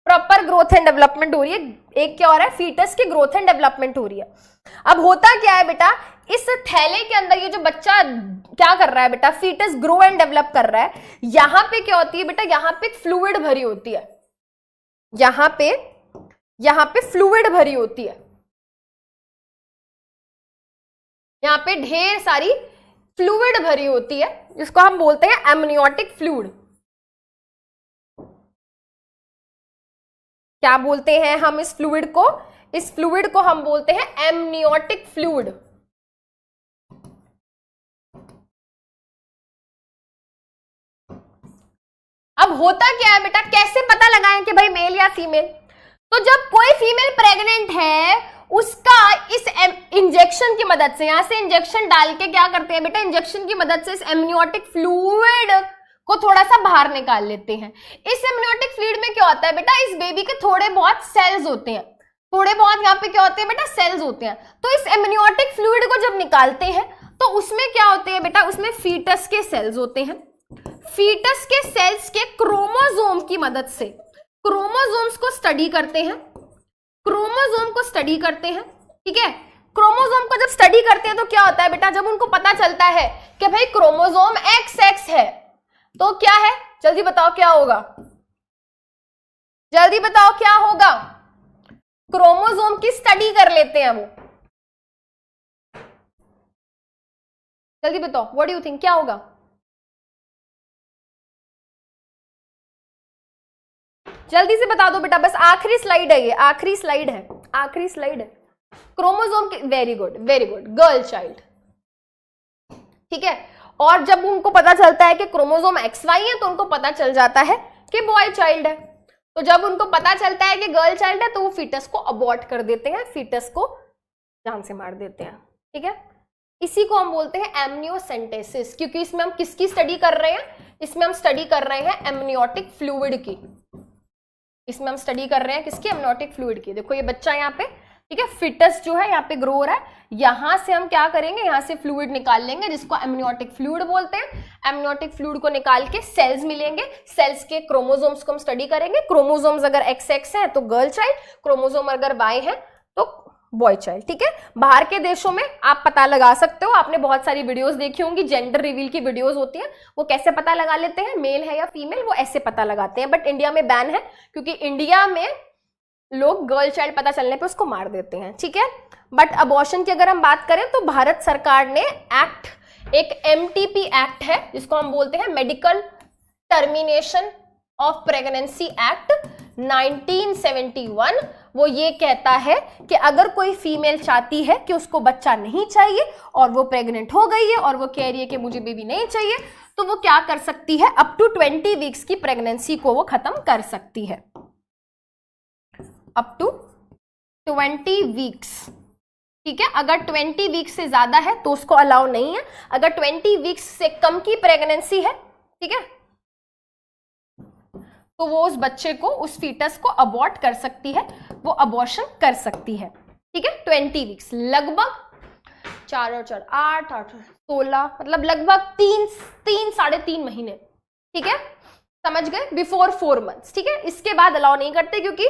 प्रॉपर ग्रोथ एंड डेवलपमेंट हो रही है। एक क्या हो रहा है, फीटस की ग्रोथ एंड डेवलपमेंट हो रही है। अब होता क्या है बेटा, इस थैले के अंदर ये जो बच्चा क्या कर रहा है बेटा, फीटस ग्रो एंड डेवलप कर रहा है, यहां पे क्या होती है बेटा, यहां पे फ्लूइड भरी होती है, यहां पे फ्लूइड भरी होती है, यहां पे ढेर सारी फ्लूइड भरी होती है, जिसको हम बोलते हैं एमनियोटिक फ्लूइड। क्या बोलते हैं हम इस फ्लूइड को? इस फ्लूइड को हम बोलते हैं एमनियोटिक फ्लूइड। अब होता क्या है बेटा, कैसे पता लगाएं कि भाई मेल या फीमेल? तो जब कोई फीमेल प्रेग्नेंट है, उसका इस इंजेक्शन की मदद से, यहां से इंजेक्शन डाल के क्या करते हैं बेटा, इंजेक्शन की मदद से इस एमनियोटिक फ्लूइड को थोड़ा सा बाहर निकाल लेते हैं। इस एमनियोटिक फ्लूइड में क्या होता है बेटा, इस बेबी के थोड़े बहुत सेल्स होते हैं, थोड़े बहुत यहाँ पे क्या होते हैं बेटा, सेल्स होते हैं। तो इस एमनियोटिक फ्लूइड को जब निकालते हैं तो उसमें क्या होते हैं बेटा, उसमें फीटस के सेल्स होते हैं। फीटस के सेल्स के क्रोमोसोम की मदद से क्रोमोसोम्स को स्टडी करते हैं, क्रोमोसोम को स्टडी करते हैं, ठीक है। क्रोमोसोम को जब स्टडी करते हैं तो क्या होता है बेटा, जब उनको पता चलता है कि भाई क्रोमोसोम XX है, तो क्या है, जल्दी बताओ क्या होगा, जल्दी बताओ क्या होगा? क्रोमोसोम की स्टडी कर लेते हैं वो, जल्दी बताओ, व्हाट डू यू थिंक क्या होगा? जल्दी से बता दो बेटा, बस आखिरी स्लाइड है ये, आखिरी स्लाइड है, आखिरी स्लाइड है। क्रोमोसोम की, very good very good, girl child, ठीक है। और जब उनको पता चलता है कि क्रोमोसोम XY है तो उनको पता चल जाता है कि बॉय चाइल्ड है। तो जब उनको पता चलता है कि गर्ल चाइल्ड है तो वो फीटस को अबॉर्ट कर देते हैं, फीटस को जान से मार देते हैं, ठीक है। इसी को हम बोलते हैं एमनियोसेंटेसिस, क्योंकि इसमें हम किसकी स्टडी कर रहे हैं, इसमें हम स्टडी कर रहे हैं एमनियोटिक फ्लूइड की, इसमें हम स्टडी कर रहे हैं किसकी, एमनियोटिक फ्लूइड की। देखो ये बच्चा यहाँ पे, ठीक है, फिटस जो है यहाँ पे ग्रो हो रहा है, यहां से हम क्या करेंगे, यहां से फ्लूइड निकाल लेंगे जिसको एमनियोटिक फ्लूइड बोलते हैं। एमनियोटिक फ्लूइड को निकाल के सेल्स मिलेंगे, सेल्स के क्रोमोसोम्स को हम स्टडी करेंगे। क्रोमोसोम्स अगर XX है तो गर्ल चाइल्ड, क्रोमोसोम अगर Y है तो बॉय चाइल्ड, ठीक है। बाहर के देशों में आप पता लगा सकते हो, आपने बहुत सारी वीडियोस देखी होंगी, जेंडर रिवील की वीडियोस होती हैं, वो कैसे पता लगा लेते हैं मेल है या फीमेल, वो ऐसे पता लगाते हैं। बट इंडिया में बैन है, क्योंकि इंडिया में लोग गर्ल चाइल्ड पता चलने पे उसको मार देते हैं, ठीक है। बट अबॉर्शन की अगर हम बात करें तो भारत सरकार ने एक्ट, एक MTP एक्ट है जिसको हम बोलते हैं medical termination of pregnancy act 1971, वो ये कहता है कि अगर कोई फीमेल चाहती है कि उसको बच्चा नहीं चाहिए और वो प्रेग्नेंट हो गई है और वो कह रही है कि मुझे बेबी नहीं चाहिए, तो वो क्या कर सकती है, अप टू 20 वीक्स की प्रेगनेंसी को वो खत्म कर सकती है, अप टू 20 वीक्स, ठीक है। अगर 20 वीक्स से ज्यादा है तो उसको अलाउ नहीं है, अगर 20 वीक्स से कम की प्रेगनेंसी है, ठीक है, तो वो उस बच्चे को, उस फीटस को अबॉर्ट कर सकती है, वो अबॉर्शन कर सकती है, ठीक है। 20 वीक्स लगभग 4 और 4 8 8 16, मतलब लगभग 3 साढ़े 3 महीने, ठीक है, समझ गए, बिफोर 4 मंथ्स, ठीक है। इसके बाद अलाउ नहीं करते क्योंकि